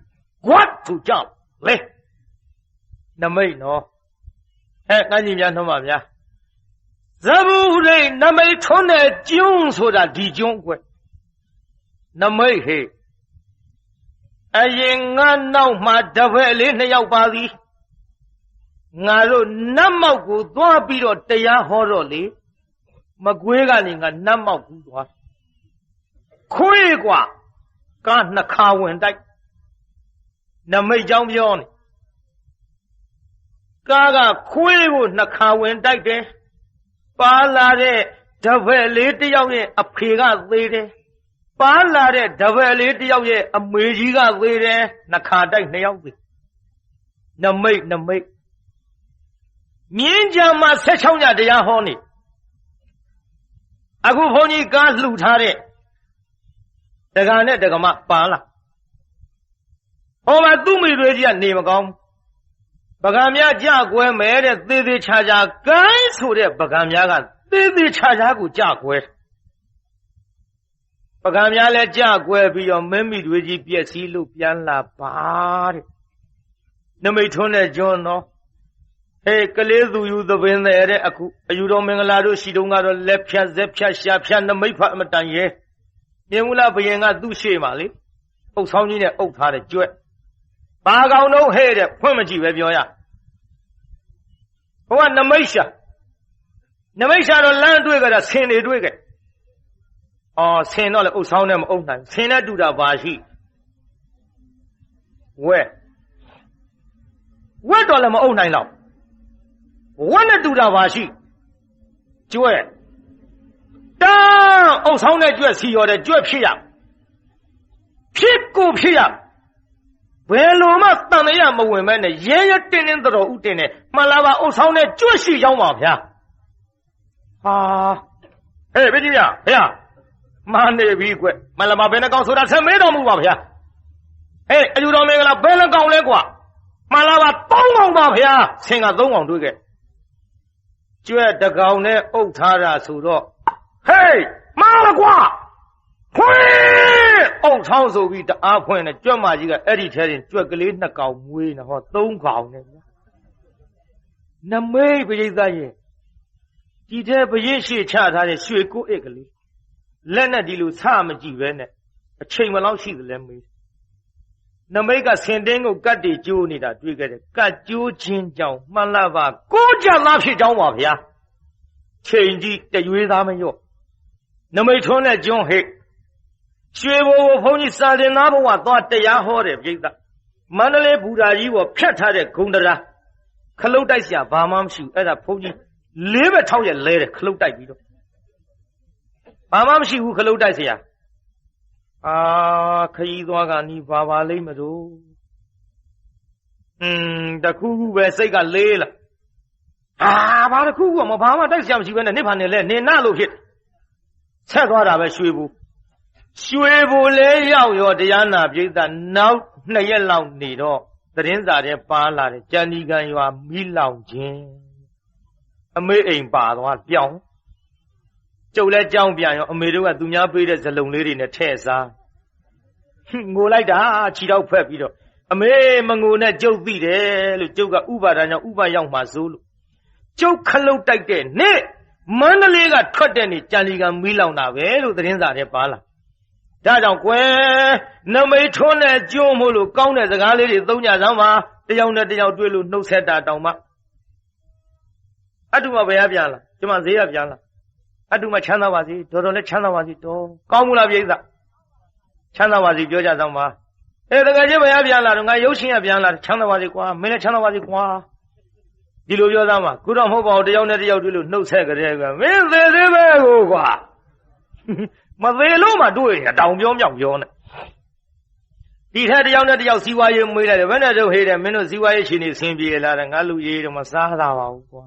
ကွတ်ထူကြောက်လေနမိတ်နော်ကန်းကြီးများနှုံးပါဗျာဇဘူရိနမိတ်ထွန်းတဲ့ကျုံဆိုတာဒီကျုံကွနမိတ်ဟေအရင်ငါနောက်မှာတပည့်လေး2ယောက်ပါသည်ငါတို့နတ်မောက်ကိုသွားပြီးတော့တရားဟောတော့လေမကွေးကနေငါနတ်မောက်ကူသွားခွေးกว่าကား2ခါဝင်တိုက်နမိတ်ကြောင်းပြောနေကားကခွေးကို2ခါဝင်တိုက်တယ်ပါလာတဲ့တပည့်လေး1ယောက်ရဲ့အဖေကသေးတယ်ပါလာတဲ့တပည့်လေး1ယောက်ရဲ့အမေကြီးကသေးတယ်2ခါတိုက်2ယောက်သေးနမိတ်မြင်းကြံမှာ16ညတရားဟောနေအခုဘုန်းကြီးကားလှူထားတဲ့တက္ကနဲ့တက္ကမပါလာဟောမှာသူ့မိတွေကြီးကနေမကောင်းပကံများကြကွဲမယ်တဲ့သေသေးချာချာကိုင်းဆိုတဲ့ပကံများကသေသေးချာချာကိုကြကွဲပကံများလည်းကြကွဲပြီးတော့မင်းမိတွေကြီးပြက်စီးလို့ပြန်လာပါတဲ့နမိတ်ထွန်းတဲ့ကျွန်းတော့ကလေးသူယူသပင်တဲ့အခုအယူတော်မင်္ဂလာတို့ရှိတုန်းကတော့လက်ဖြတ်ဇက်ဖြတ်ရှာဖြတ်နမိတ်ဖတ်အမတန်ရဲမြင်မလားဘယင်ကသူ့ရှေ့မှာလေအုပ်ဆောင်ကြီးနဲ့အုပ်ထားတဲ့ကြွက်ဘာကောင်တော့ဟဲ့တဲ့ဖွင့်မကြည့်ပဲပြောရဟိုကနမိတ်ရှာတော့လမ်းတွေ့ကြတာဆင်တွေတွေ့ကြဆင်တော့လေအုပ်ဆောင်နဲ့မအုပ်နိုင်ဆင်နဲ့တူတာပါရှိဝက်တော့လည်းမအုပ်နိုင်တော့ဝက်နဲ့တူတာပါရှိကျွဲတာအုပ်ဆောင်တဲ့ကျွဲစီရော်တဲ့ကျွဲဖြစ်ရဖြစ်ဘယ်လိုမှတန်ရမဝင်မဲနဲ့ရဲတင်းတော်ဥတင်နဲ့မှန်လားပါအုပ်ဆောင်တဲ့ကျွဲရှိကြောင်းပါဗျာဘယ်ကြည့်ရဗျာမနေပြီကွမှန်လားပါဘယ်နှကောင်ဆိုတာဆက်မေးတော်မူပါဗျာအယူတော်မင်္ဂလာဘယ်နှကောင်လဲကွာမှန်လားပါ3ကောင်ပါဗျာဆင်က3ကောင်တွေ့ခဲ့ကျွဲတကောင်နဲ့အုပ်ထားတာဆိုတော့မားလကွာခွေးအုပ်ထောင်းဆိုပြီးတအားဖွင့်တယ်ကြွက်မကြီးကအဲ့ဒီထဲတင်ကြွက်ကလေး2ကောင်မွေးနေဟော3ကောင်နဲ့နမိတ်ပရိသတ်ရဲ့ဒီထဲပရိရှိချထားတဲ့ရွှေကိုအစ်ကလေးလက်နဲ့ဒီလိုဆမကြည့်ပဲနဲ့အချိန်မလောက်ရှိသလဲမေးနမိတ်ကဆင်တင်းကိုကတ်တီကျိုးနေတာတွေ့ခဲ့တယ်ကတ်ကျိုးခြင်းကြောင့်မှန်လားပါကိုကြသားဖြစ်ကြောင်းပါဗျာချိန်ကြီးတရွေးသားမရော့နမိတ်ထွန်းတဲ့ကျွန်းဟိတ်ရွှေဘိုဘုန်းကြီးစာတင်သားဘုံကသွားတရားဟောတယ်ပြိဿမန္တလေးဘူတာကြီးပေါ်ဖြတ်ထားတဲ့ဂုံတရားခလုတ်တိုက်ဆရာဘာမှမရှိဘူးအဲ့ဒါဘုန်းကြီး4ဘက်6ရက်လဲတယ်ခလုတ်တိုက်ပြီးတော့ဘာမှမရှိဘူးခလုတ်တိုက်ဆရာခရီးသွားကနီးပါလိမ့်မလို့တခုခုပဲစိတ်ကလေးလာဘာတခုခုမဘာမှတိုက်ဆရာမရှိဘဲနဲ့နိဗ္ဗာန်နဲ့လဲနေနာလို့ဖြစ်ဆက်သွားတာပဲရွှေဘူလဲရောက်ရောတရားနာပြိဿနောက်2ရက်လောက်နေတော့သတင်းစာထဲပါလာတယ်ကြံဒီကံရွာမိလောင်ခြင်းအမေအိမ်ပါသွားပြောင်းကျုပ်လဲကြောင်းပြန်ရောအမေတို့ကသူများပေးတဲ့ဇလုံလေးတွေနဲ့ထည့်စားငိုလိုက်တာခြေတော့ဖက်ပြီးတော့အမေမငိုနဲ့ကျုပ်သိတယ်လို့ကျုပ်ကဥပါဒာကြောင့်ဥပရောက်မှစိုးလို့ကျုပ်ခလုတ်တိုက်တဲ့နေ့မန္တလေးကထွက်တဲ့နေ့ကြံဒီကံမီးလောင်တာပဲလို့သတင်းစာထဲပါလာ ဒါကြောင့်ကွယ်နမိတ်ထွန်းတဲ့ကျွန်းမို့လို့ကောင်းတဲ့စကားလေးတွေသုံးကြစမ်းပါတယောက်နဲ့တယောက်တွေ့လို့နှုတ်ဆက်တာတောင်မှအတုမဘယ်ရပြန်လားကျမဈေးရပြန်လားအတုမချမ်းသာပါစေတော်တော်လည်းချမ်းသာပါစေတော်ကောင်းမှုလားပြိဿချမ်းသာပါစေပြောကြစမ်းပါတကယ်ကြီးဘယ်ရပြန်လားတော့ငါရုပ်ရှင်ရပြန်လားချမ်းသာပါစေကွာမင်းလည်းချမ်းသာပါစေကွာဒီလိုပြောသားမှာခုတော့မဟုတ်ပါဘူးတယောက်နဲ့တယောက်တွေ့လို့နှုတ်ဆက်ကြတဲ့ကွာမင်းသေးသေးပဲကိုကွာမသေးလို့မှတွေ့ရင်တောင်ပြောမြောက်ပြောနေဒီထက်တယောက်နဲ့တယောက်စီဝါရေးမွေးလိုက်တယ်ဘယ်နဲ့တော့ဟေးတယ်မင်းတို့စီဝါရေးရှင်နေဆင်းပြေလာတယ်ငါလူရေးတော့မစားတာပါဘူးကွာ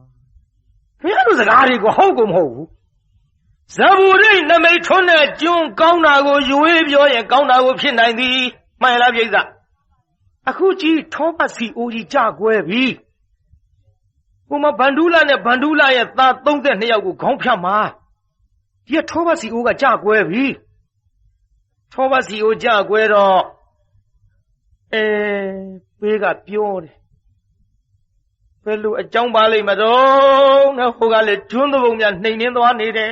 ဘယ်လိုစကားတွေကဟုတ်ကုန်မဟုတ်ဘူးဇဘူရိနမိတ်ထွန်းတဲ့ကျွန်းကောင်းတာကိုရွေးပြောရင်ကောင်းတာကိုဖြစ်နိုင်သည်မှန်လားပြိဿအခုကြည့်ထောပတ်စီအိုးကြီးကြကွဲပြီဟိုမှာဗန္ဓုလနဲ့ဗန္ဓုလရဲ့သား32ယောက်ကိုခေါင်းဖြတ်မှာဒီကထောပတ်စီအိုးကကြကွဲပြီထောပတ်စီအိုးကြကွဲတော့ပေးကပြောတယ်ဘယ်လိုအကြောင်းပါလိမ့်မတော့နော်ဟိုကလေကျွန်းသဘုံများနှိမ်နှင်းသွားနေတယ်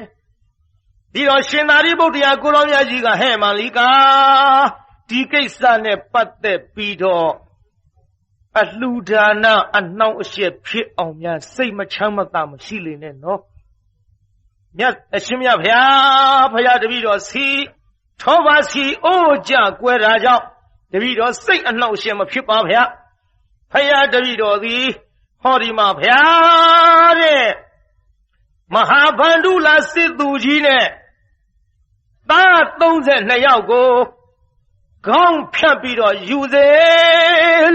ဒီတော့ရှင်သာရိပုတ္တရာကိုရောင်မြတ်ကြီးကဟဲ့မာလိကာဒီကိစ္စနဲ့ပတ်သက်ပြီးတော့အလှူဒါနအနှောင့်အယှက်ဖြစ်အောင်များစိတ်မချမ်းမသာမရှိလေနဲ့နော်မြတ်အရှင်မြတ်ဗျာဖရာတပည့်တော်စီထောပါစီအိုးကြကွဲတာကြောင့်တပည့်တော်စိတ်အနှောင့်အယှက်မဖြစ်ပါဗျာဖရာတပည့်တော်သည်ဟောဒီမှာဗျာတဲ့မဟာဗန္ဓုလစစ်သူကြီးနဲ့သား32ယောက်ကိုခေါင်းဖြတ်ပြီးတော့ယူစေ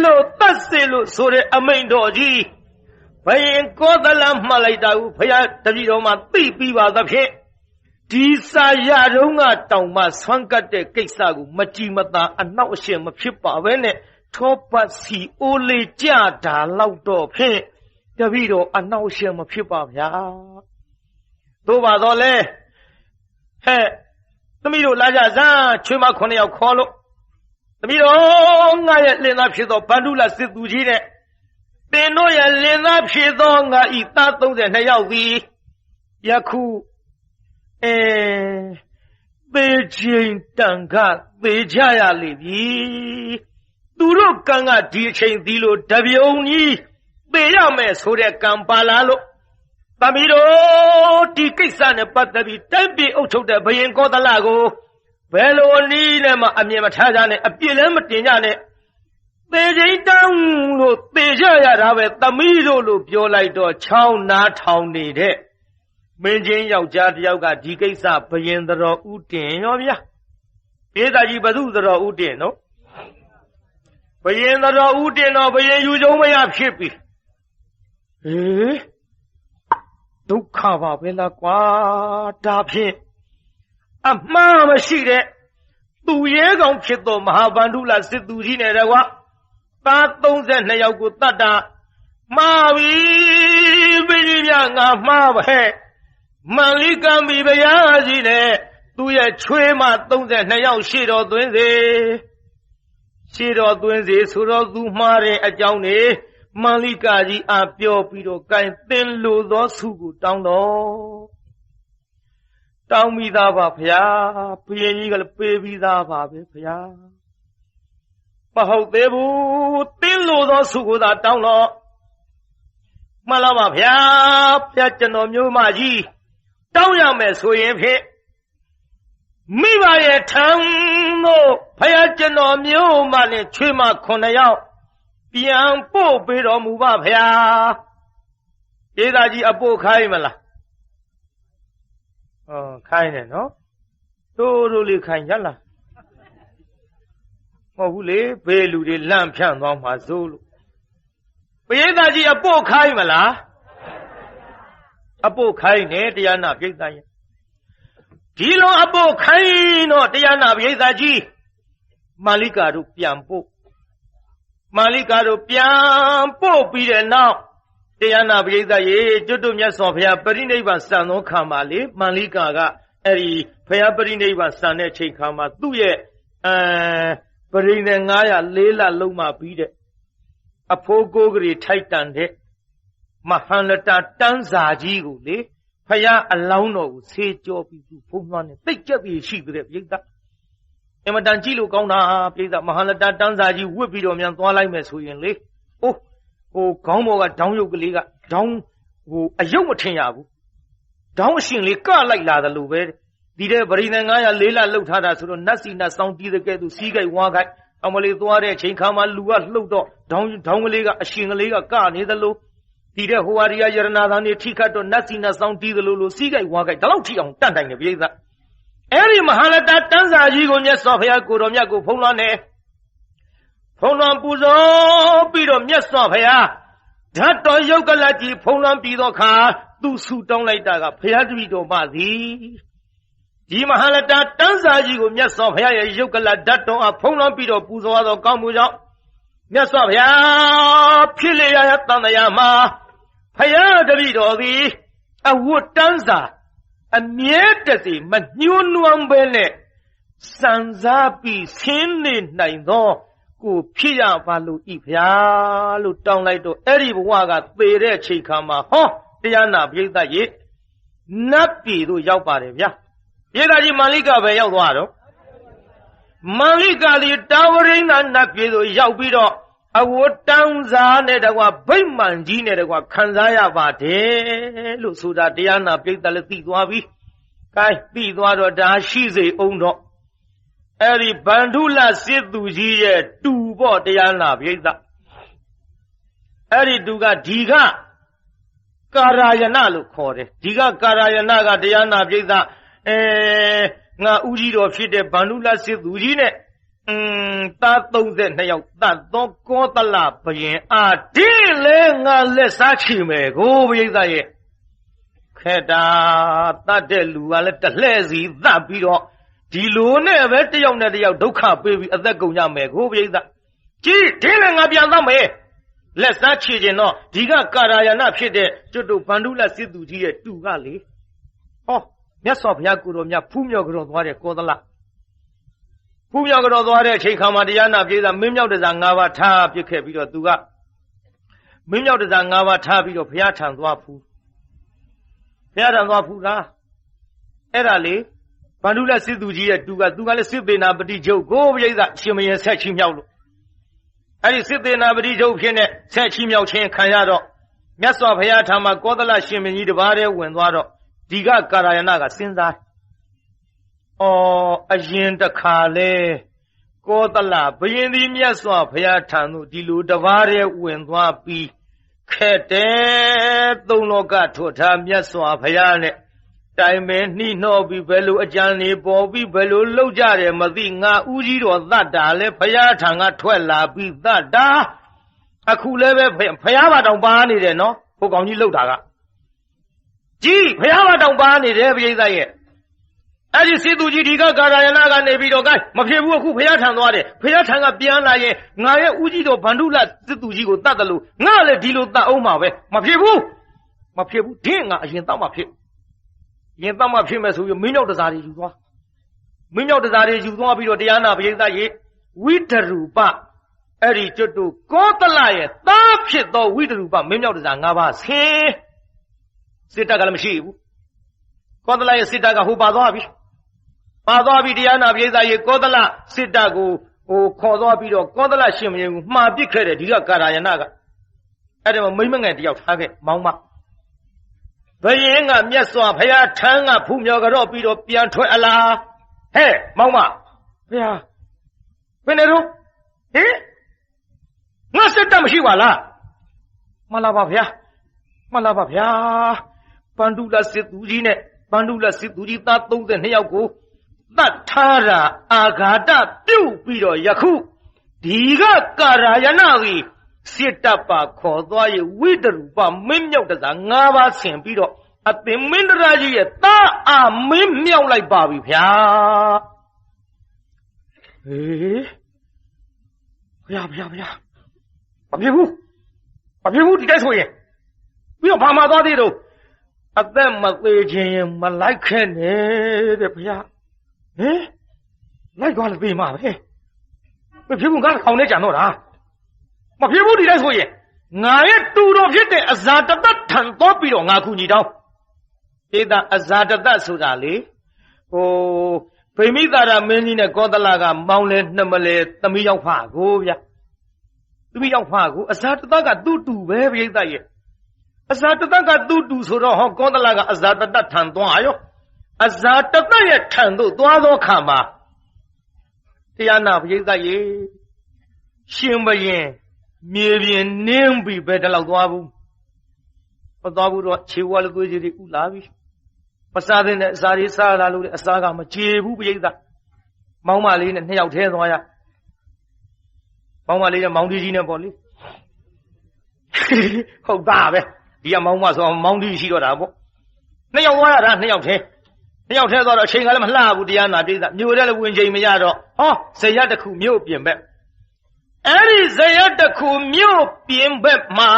လို့တတ်စေလို့ဆိုတဲ့အမိန့်တော်ကြီးဘယင်ကောသလမှတ်လိုက်တာကိုဘုရားတပည့်တော်မှာသိပြီးပါသဖြင့်ဒီစာရတုံးကတောင်မှဆွမ်းကတ်တဲ့ကိစ္စကိုမကြည်မသာအနှောက်အယှက်မဖြစ်ပါဘဲနဲ့ထောပတ်စီအိုးလေးကြတာလောက်တော့ဖြင့်တပည့်တော်အနှောက်အယှက်မဖြစ်ပါဗျာသို့ပါတော့လေဟဲ့သမီးတို့လာကြစမ်းချွေးမ9ယောက်ခေါ်လို့သမီးတော်ငါရဲ့လင်သားဖြစ်သောဗန္ဓုလစစ်သူကြီးနဲ့သင်တို့ရဲ့လင်သားဖြစ်သောငါဤသား32ယောက်သည်ယခုသေချိန်တန်ခသေကြရလိမ့်ပြီသူတို့ကံကဒီအချိန်ဒီလိုတပြုံကြီးသေရမယ်ဆိုတဲ့ကံပါလာလို့သမီးတို့ဒီကိစ္စနဲ့ပတ်သက်ပြီးတိုင်းပြည်အုပ်ချုပ်တဲ့ဘယင်ကောသလကိုဘယ်လိုနည်းနဲ့မှအမြင်မထားကြနဲ့အပြစ်လည်းမတင်ကြနဲ့သေချိန်တောင်းလို့သေကြရတာပဲသမီးတို့လို့ပြောလိုက်တော့ချောင်းနားထောင်နေတဲ့မင်းချင်းယောက်ျားတယောက်ကဒီကိစ္စဘယင်တော်ဥတင်ရောဗျာဒေသကြီးဘသူတော်ဥတင်နော်ဘယင်တော်ဥတင်တော့ဘယင်ယူကြုံမရဖြစ်ပြီဒုက္ခပါပဲလားကွာဒါဖြင့်အမှားမရှိတဲ့သူရဲကောင်ဖြစ်သောမဟာဗန္ဓုလစစ်သူကြီးနဲ့တကွာသား32ယောက်ကိုတတ်တာမှားပြီဘိကြီးများငါမှားပဲမန္လိကံဘီဘုရားကြီးနဲ့သူရဲ့ချွေးမ32ယောက်ရှေ့တော်သွင်းစေဆိုတော့သူမှားတဲ့အကြောင်းနေမန္လိကကြီးအားပြောပြီးတော့ကင်သင်လိုသောဆုကိုတောင်းမိသားပါဗျာဘုရင်ကြီးကလည်းပေးပြီးသားပါပဲဗျာမဟုတ်သေးဘူးသင်လိုသောဆုကိုသာတောင်းတော့မှန်လားပါဗျာကျွန်တော်မျိုးမကြီးတောင်းရမယ်ဆိုရင်ဖြင့်မိဘရဲ့ထံတို့ဘုရားကျွန်တော်မျိုးမနဲ့ချွေးမ9ယောက်ပြန်ပို့ပေးတော်မူပါဗျာဒေသကြီးအပို့ခိုင်းမလားခိုင်းတယ်နော်တို့လေးခိုင်းရလားမဟုတ်ဘူးလေဘေးလူတွေလန့်ဖြန့်သွားမှာစိုးလို့ပရိသတ်ကြီးအပို့ခိုင်းမလားအပို့ခိုင်းတယ်တရားနာပရိသတ်ရဲ့ဒီလိုအပို့ခိုင်းတော့တရားနာပရိသတ်ကြီးမာလိကာတို့ပြန်ပို့ပြီးတဲ့နောက်တရားနာပရိသတ်ရေကျွတ်တို့မြတ်စွာဘုရားပရိနိဗ္ဗာန်စံသောခါမှာလေမန္လိကာကအဲ့ဒီဘုရားပရိနိဗ္ဗာန်စံတဲ့ချိန်ခါမှာသူ့ရဲ့ပရိနေ904လလုံးမှပြီးတဲ့အဖိုးကိုးကလေးထိုက်တန်တဲ့မဟန္လတာတန်းစာကြီးကိုလေဘုရားအလောင်းတော်ကိုဆေးကြောပြီးသူဖုံးသွားနေသိကြက်ပြီးရှိတဲ့ပြိဿ အမတန်ကြည့်လို့ကောင်းတာပြိဿမဟာလတတန်းစာကြီးဝစ်ပြီးတော့မြန်သွားလိုက်မယ်ဆိုရင်လေအိုးခေါင်းပေါ်ကဒေါင်းရုပ်ကလေးကဒေါင်းအယုတ်မထင်ရဘူးဒေါင်းအရှင်လေးကလိုက်လာတယ်လို့ပဲဒီတဲ့ဗရိသင်900လေးလလှုပ်ထားတာဆိုတော့နတ်စီနတ်ဆောင်တီးတဲ့ကဲသူစီးကြိုက်ဝါးကြိုက်အမလေးသွားတဲ့အချိန်ခါမှာလူကလှုပ်တော့ဒေါင်းကလေးကအရှင်ကလေးကကနေတယ်လို့ဒီတဲ့ဟိုဟာရီယာယရနာသားနေထိခတ်တော့နတ်စီနတ်ဆောင်တီးတယ်လို့စီးကြိုက်ဝါးကြိုက်ဒီလောက်ထိအောင်တန့်တိုင်နေပြိဿအဲ့ဒီမဟာလတတန်းစာကြီးကိုမြတ်စွာဘုရားကိုတော်မြတ်ကိုဖုံးလွှမ်းနေဖုံးလွှမ်းပူဇော်ပြီးတော့မြတ်စွာဘုရားဓာတ်တော်ယုတ်ကလကြီးဖုံးလွှမ်းပြီးတော့ခါသူ့ဆူတောင်းလိုက်တာကဘုရားတပည့်တော်ပါသည်ဒီမဟာလတတန်းစာကြီးကိုမြတ်စွာဘုရားရဲ့ယုတ်ကလဓာတ်တော်အဖုံးလွှမ်းပြီးတော့ပူဇော်သောကောင်းမှုကြောင့်မြတ်စွာဘုရားဖြစ်လေရတဲ့တန်တရားမှာဘုရားတပည့်တော်သည်အဝတ်တန်းစာအမြဲတစေမညှိုးနွမ်းပဲနဲ့စံစားပြီးဆင်းနေနိုင်သောကိုဖြစ်ရပါလို့ဤဗျာလို့တောင်းလိုက်တော့အဲ့ဒီဘဝကသေတဲ့ချိန်ခါမှာဟောတရားနာပြိဿရေနတ်ပြည်သို့ရောက်ပါတယ်ဗျာပြိဿကြီးမန္လိကပဲရောက်သွားတော့မန္လိကသည်တာဝရိန္ဒနတ်ပြည်သို့ရောက်ပြီးတော့အဝတ်တန်းစားနဲ့တကွာဗိမ္မာန်ကြီးနဲ့တကွာခံစားရပါတယ်လို့ဆိုတာတရားနာပြိဿလည်းသိသွားပြီ။ကဲသိသွားတော့ဒါရှိစေအောင်တော့အဲ့ဒီဗန္ဓုလစစ်သူကြီးရဲ့တူပေါ့တရားနာပြိဿအဲ့ဒီတူကဒီကကာရယနာလို့ခေါ်တယ်ဒီကကာရယနာကတရားနာပြိဿငါဦးကြီးတော်ဖြစ်တဲ့ဗန္ဓုလစစ်သူကြီးနဲ့သား32ယောက်တတ်သောကောသလဘယင်ဒီလေငါလက်စားချီမယ်ကိုပြိဿရဲ့ခဲတာတတ်တဲ့လူကလည်းတလှဲ့စီတတ်ပြီးတော့ဒီလိုနဲ့ပဲတယောက်နဲ့တယောက်ဒုက္ခပေးပြီးအသက်ကုန်ကြမယ်ကိုပြိဿကြီးဒီလေငါပြန်တော့မယ်လက်စားချီခြင်းတော့ဒီကကာရယနာဖြစ်တဲ့ကျွတ်တို့ဗန္ဓုလစစ်သူကြီးရဲ့တူကလေဟောမြတ်စွာဘုရားကိုယ်တော်မြတ်ဖူးမြော်ကြော်သွားတဲ့ကောသလဖူးမြောက်ကြော်သွားတဲ့အချိန်ခါမှာတရားနာပြေးတာမင်းမြောက်တစား5ပါးထားပြစ်ခဲ့ပြီးတော့သူကမင်းမြောက်တစား5ပါးထားပြီးတော့ဘုရားထံသွားဖူးဘုရားထံသွားဖူးလားအဲ့ဒါလေဗန္ဓုလစစ်သူကြီးရဲ့တူကသူကလည်းစစ်သေးနာပတိချုပ်ကိုပြိဿရှင်မရင်ဆက်ချီမြောက်လို့အဲ့ဒီစစ်သေးနာပတိချုပ်ဖြစ်နေဆက်ချီမြောက်ခြင်းခံရတော့မြတ်စွာဘုရားထံမှာကောသလရှင်မင်းကြီးတပါးတည်းဝင်သွားတော့ဒီကကာရယနာကစဉ်းစားအရင်တခါလဲကောသလဘယင်သည်မြတ်စွာဘုရားထံသို့ဒီလိုတပါးတည်းဝင်သွားပြီးခဲ့တဲ့သုံးလောကထွတ်ထားမြတ်စွာဘုရားနဲ့တိုင်ပင်နှိနှောပြီးဘယ်လိုအကြံနေပေါ်ပြီးဘယ်လိုလှုပ်ကြတယ်မသိငါဦးကြီးတော်သတ္တာလဲဘုရားထံကထွက်လာပြီးသတ္တာအခုလည်းပဲဘုရားဘာတောင်ပါနေတယ်နော်ဟိုကောင်ကြီးလှုပ်တာကကြီးဘုရားဘာတောင်ပါနေတယ်ပြိဿရဲ့အဲ့ဒီစစ်သူကြီးဒီကကာရယနာကနေပြီးတော့ကဲမဖြစ်ဘူးအခုဘုရားထံသွားတယ်ဘုရားထံကပြန်လာရင်ငါရဲ့ဦးကြီးတော်ဗန္ဓုလစစ်သူကြီးကိုတတ်တယ်လို့ငါလည်းဒီလိုတတ်အောင်ပါပဲမဖြစ်ဘူးဒင်းငါအရင်တောက်မှဖြစ်ရင်တောက်မှဖြစ်မယ်ဆိုပြီးမင်းမြောက်တစားတွေယူသွားပြီးတော့တရားနာပရိသတ်ရေဝိတရူပအဲ့ဒီကျွတ်တို့ကောသလရဲ့သားဖြစ်သောဝိတရူပမင်းမြောက်တစား5ပါးဆင်းစစ်တပ်ကလည်းမရှိဘူးကောသလရဲ့စစ်တပ်ကဟိုပါသွားပြီတရားနာပရိသတ်ရေကောသလစစ်တပ်ကိုခေါ်သွားပြီးတော့ကောသလရှင်မင်းကိုမှားပစ်ခဲ့တယ်ဒီကကာရယနာကအဲ့ဒါမိမငယ်တယောက်ထားခဲ့မောင်းမဘယင်းကမြတ်စွာဘုရားထံကဖူးမြော်ကြတော့ပြီးတော့ပြန်ထွက်အလားဟဲ့မောင်းမဘုရားဘယ်နဲ့တော့ငါစစ်တပ်မရှိပါလားမှန်လားပါဗျာဗန္ဓုလစစ်သူကြီးနဲ့ဗန္ဓုလစစ်သူကြီးသား32ယောက်ကိုတတ်ထားတာအာဃာတပြုတ်ပြီးတော့ယခုဒီကကာရယနာကြီးစစ်တပ်ပါခေါ်သွားရဝိတရူပမင်းမြောက်တစား5ပါးဆင်ပြီးတော့အသင်မင်းတရားကြီးရဲ့သားအမင်းမြောက်လိုက်ပါပြီဗျာဘုရားမဖြစ်ဘူးဒီတိုင်းဆိုရင်ပြီးတော့ဘာမှသွားသေးတော့အသက်မသေးခြင်းမလိုက်ခဲ့နဲ့တဲ့ဘုရားလိုက်သွားလို့ပြေးမှာပဲမဖြစ်ဘူးငါခေါင်းနဲ့ကြံတော့တာမဖြစ်ဘူးဒီတိုင်းဆိုရင်ငါရဲ့တူတော်ဖြစ်တဲ့အဇာတတထံတော့ပြီးတော့ငါကူညီတောင်းဒေတာအဇာတတဆိုတာလေ ဖိမိသာရမင်းကြီးနဲ့ကောသလကမောင်းလဲနှမလဲသမီးရောက်ဖကိုဗျာသမီးရောက်ဖကိုအဇာတတကသူ့တူပဲပြိဿရဲ့အဇာတတကသူ့တူဆိုတော့ဟောကောသလကအဇာတတထံသွားရောအဇာတတရဲ့ထံသို့သွားသောခါမှာတရားနာပြိဿရဲ့ရှင်ဘရင်မြေပြင်နင်းပြီးပဲတလောက်သွားဘူးမသွားဘူးတော့ခြေဝါလည်းသွေးကြီးတွေဥလာပြီမစားတဲ့အစာတွေစားလာလို့အစာကမကြေဘူးပြိဿမောင်းမလေးနဲ့နှစ်ယောက်ထဲသွားရမောင်းမလေးနဲ့မောင်းတီကြီးနဲ့ပေါ့လေဟုတ်တာပဲဒီကမောင်းမဆိုမောင်းတီရှိတော့တာပေါ့နှစ်ယောက်သွားရတာနှစ်ယောက်ထဲသွားတော့အချိန်ကလည်းမလှဘူးတရားနာပြိဿမြို့ထဲလည်းဝင်ချိန်မရတော့ဟောဇယတစ်ခုမြို့ပြင်ဘက်အဲ့ဒီဇယတစ်ခုမြို့ပြင်ဘက်မှာ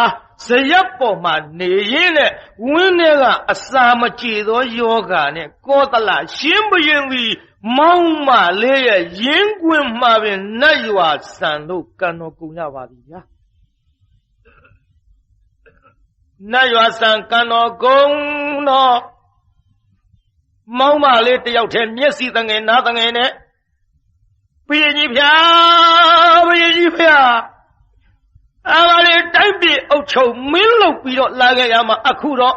ဇယပေါ်မှာနေရင်းနဲ့ဝင်းထဲကအစာမကြေသောယောဂာနဲ့ကောသလရှင်ဘရင်သည်မောင်းမလေးရဲ့ရင်းကွင်းမှာပင်နတ်ရွာဆန်တို့ကံတော်ကုန်ရပါသည်ဗျာနတ်ရွာဆန်ကံတော်ကုန်တော့မောင်းမလေးတယောက်တည်းမျက်စိတငယ်နားတငယ်နဲ့ဘုရင်ကြီးဖျားအားပါလေတိုက်ပြည်အုပ်ချုပ်မင်းလုပ်ပြီးတော့လာခဲ့ရမှာအခုတော့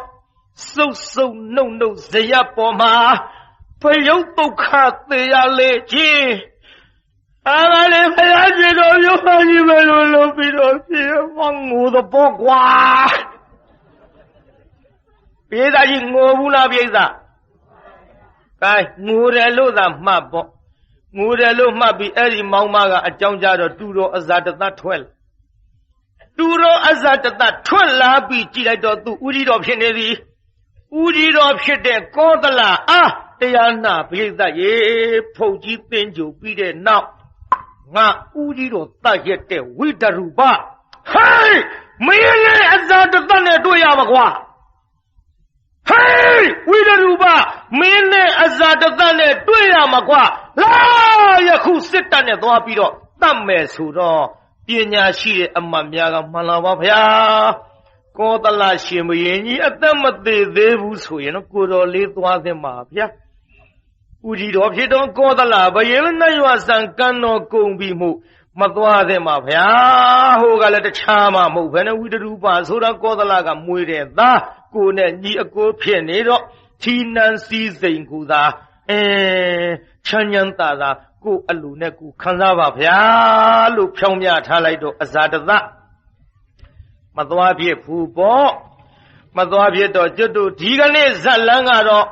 စုပ်စုပ်နှုတ်နှုတ်ဇယပေါ်မှာဖယုတ်ဒုက္ခသေရလေချင်းအားပါလေဖျားကြီးတော်ရုပ်ပါကြီးပဲလို့လုပ်ပြီးတော့ပြေမငိုတော့ပေါ့ကွာပြေးသားကြီးငိုဘူးလားပြေးသားကဲငိုတယ်လို့သာမှတ်ပေါ့ငိုတယ်လို့မှတ်ပြီးအဲ့ဒီမောင်မကအကြောင်းကြတော့တူတော်အဇာတသထွက်လာတူတော်အဇာတသထွက်လာပြီးကြည်လိုက်တော့သူဦးကြီးတော်ဖြစ်နေသည်ဦးကြီးတော်ဖြစ်တဲ့ကောသလအားတရားနာပြိဿရေဖုတ်ကြီးပင်ကြိုပြီးတဲ့နောက်ငါဦးကြီးတော်တတ်ရက်တဲ့ဝိတရူပဟေးမင်းလည်းအဇာတသနဲ့တွေ့ရမှာကွာဟေးဝိတရူပမင်းနဲ့အဇာတသနဲ့တွေ့ရမှာကွာလာယခုစစ်တပ်နဲ့သွားပြီးတော့တတ်မယ်ဆိုတော့ပညာရှိတဲ့အမတ်များကမှန်လာပါဗျာကောသလရှင်ဘုရင်ကြီးအသက်မသေးသေးဘူးဆိုရင်တော့ကိုတော်လေးသွားသင့်ပါဗျာဦးကြီးတော်ဖြစ်တော်ကောသလဘုရင်နတ်ရွာဆန်ကံတော်ကုန်ပြီမှုမသွားသင့်ပါဗျာဟိုကလည်းတခြားမှမဟုတ်ဘဲနဲ့ဝိတရူပဆိုတော့ကောသလကမွေတဲ့သားကိုနဲ့ညီအကိုဖြစ်နေတော့ထီနန်းစည်းစိမ်ကူသာချမ်းချမ်းသာသာကိုအလူနဲ့ကိုခံစားပါဗျာလို့ဖြောင်းပြထားလိုက်တော့အဇာတသမသွားဖြစ်ဘူးပေါ့မသွားဖြစ်တော့ကျွတ်တို့ဒီကနေ့ဇက်လန်းကတော့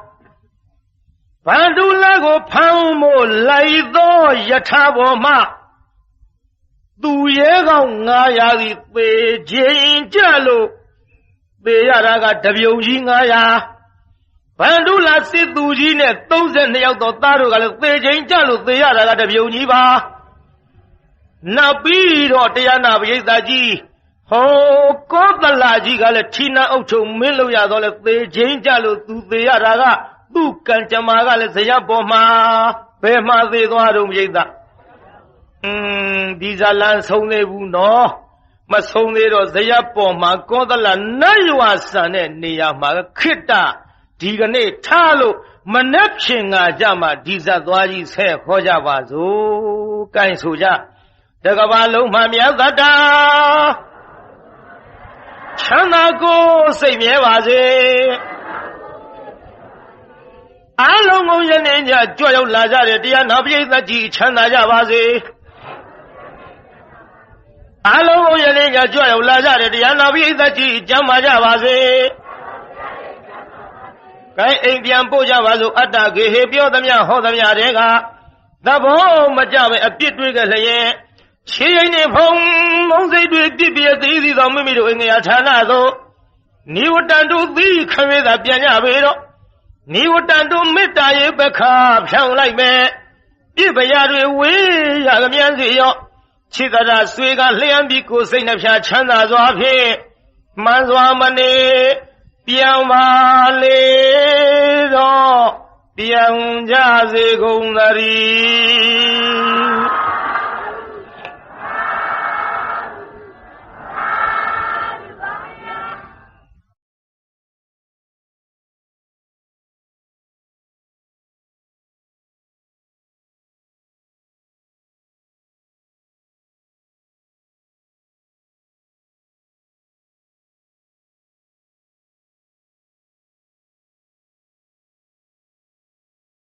ဗန္ဓုလကိုဖမ်းဖို့လိုက်သောယထာဘောမှသူရဲကောင်း900စီသေခြင်းကြလို့သေရတာကတပြုံကြီး900ဗန္ဓုလစစ်သူကြီးနဲ့32ယောက်တော့သားတို့ကလည်းသေခြင်းကြလို့သေရတာကတပြုံကြီးပါနောက်ပြီးတော့တရားနာပရိသတ်ကြီးဟောကောသလကြီးကလည်းထီနာအုပ်ချုပ်မင်းလို့ရတော့လဲသေခြင်းကြလို့သူသေရတာကသူ့ကံကြမ္မာကလည်းဇယပေါ်မှာဘယ်မှာသေသွားတော့ပရိသတ်ဒီဇလန်ဆုံးသေးဘူးနော်မဆုံးသေးတော့ဇယပေါ်မှာကောသလနတ်ရွာဆန်တဲ့နေရာမှာခိတ္တဒီကနေ့ထားလို့မနှက်ဖြင်ငါကြမှာဒီဇတ်သွားကြီးဆက်ခေါ်ကြပါစို့ကိုင်းဆိုကြတကဘာလုံးမှမြတ်သတ္တာချမ်းသာကိုစိတ်မြဲပါစေအားလုံးကိုယနေ့ညကြွရောက်လာကြတဲ့တရားနာပရိသတ်ကြီးချမ်းသာကြပါစေအားလုံးကိုယနေ့ညကြွရောက်လာကြတဲ့တရားနာပရိသတ်ကြီးကျမ်းမာကြပါစေကိုင်းအိမ်ပြန်ပို့ကြပါစို့အတ္တကေဟေပြောသမျှဟောသမျှတွေကသဘောမကြပဲအပြစ်တွေးကြလျက်ခြေရင်နေဖုံမုံစိတ်တွေပြစ်ပြသေးသေးသောမိမိတို့အင်္ဂါဌာနသို့နိဝတ္တန်တို့သီခမေသာပြန်ကြပေတော့နိဝတ္တန်တို့မေတ္တာရဲ့ပခါဖြောင်းလိုက်မယ်ပြစ်ပရာတွေဝေးရကမြန်စီရောခြေတရာဆွေကလျှံပြီးကိုယ်စိတ်နှဖျားချမ်းသာစွာဖြင့်မှန်စွာမနေပြန်ပါလေတော့ပြန်ကြစေကုန်သတည်း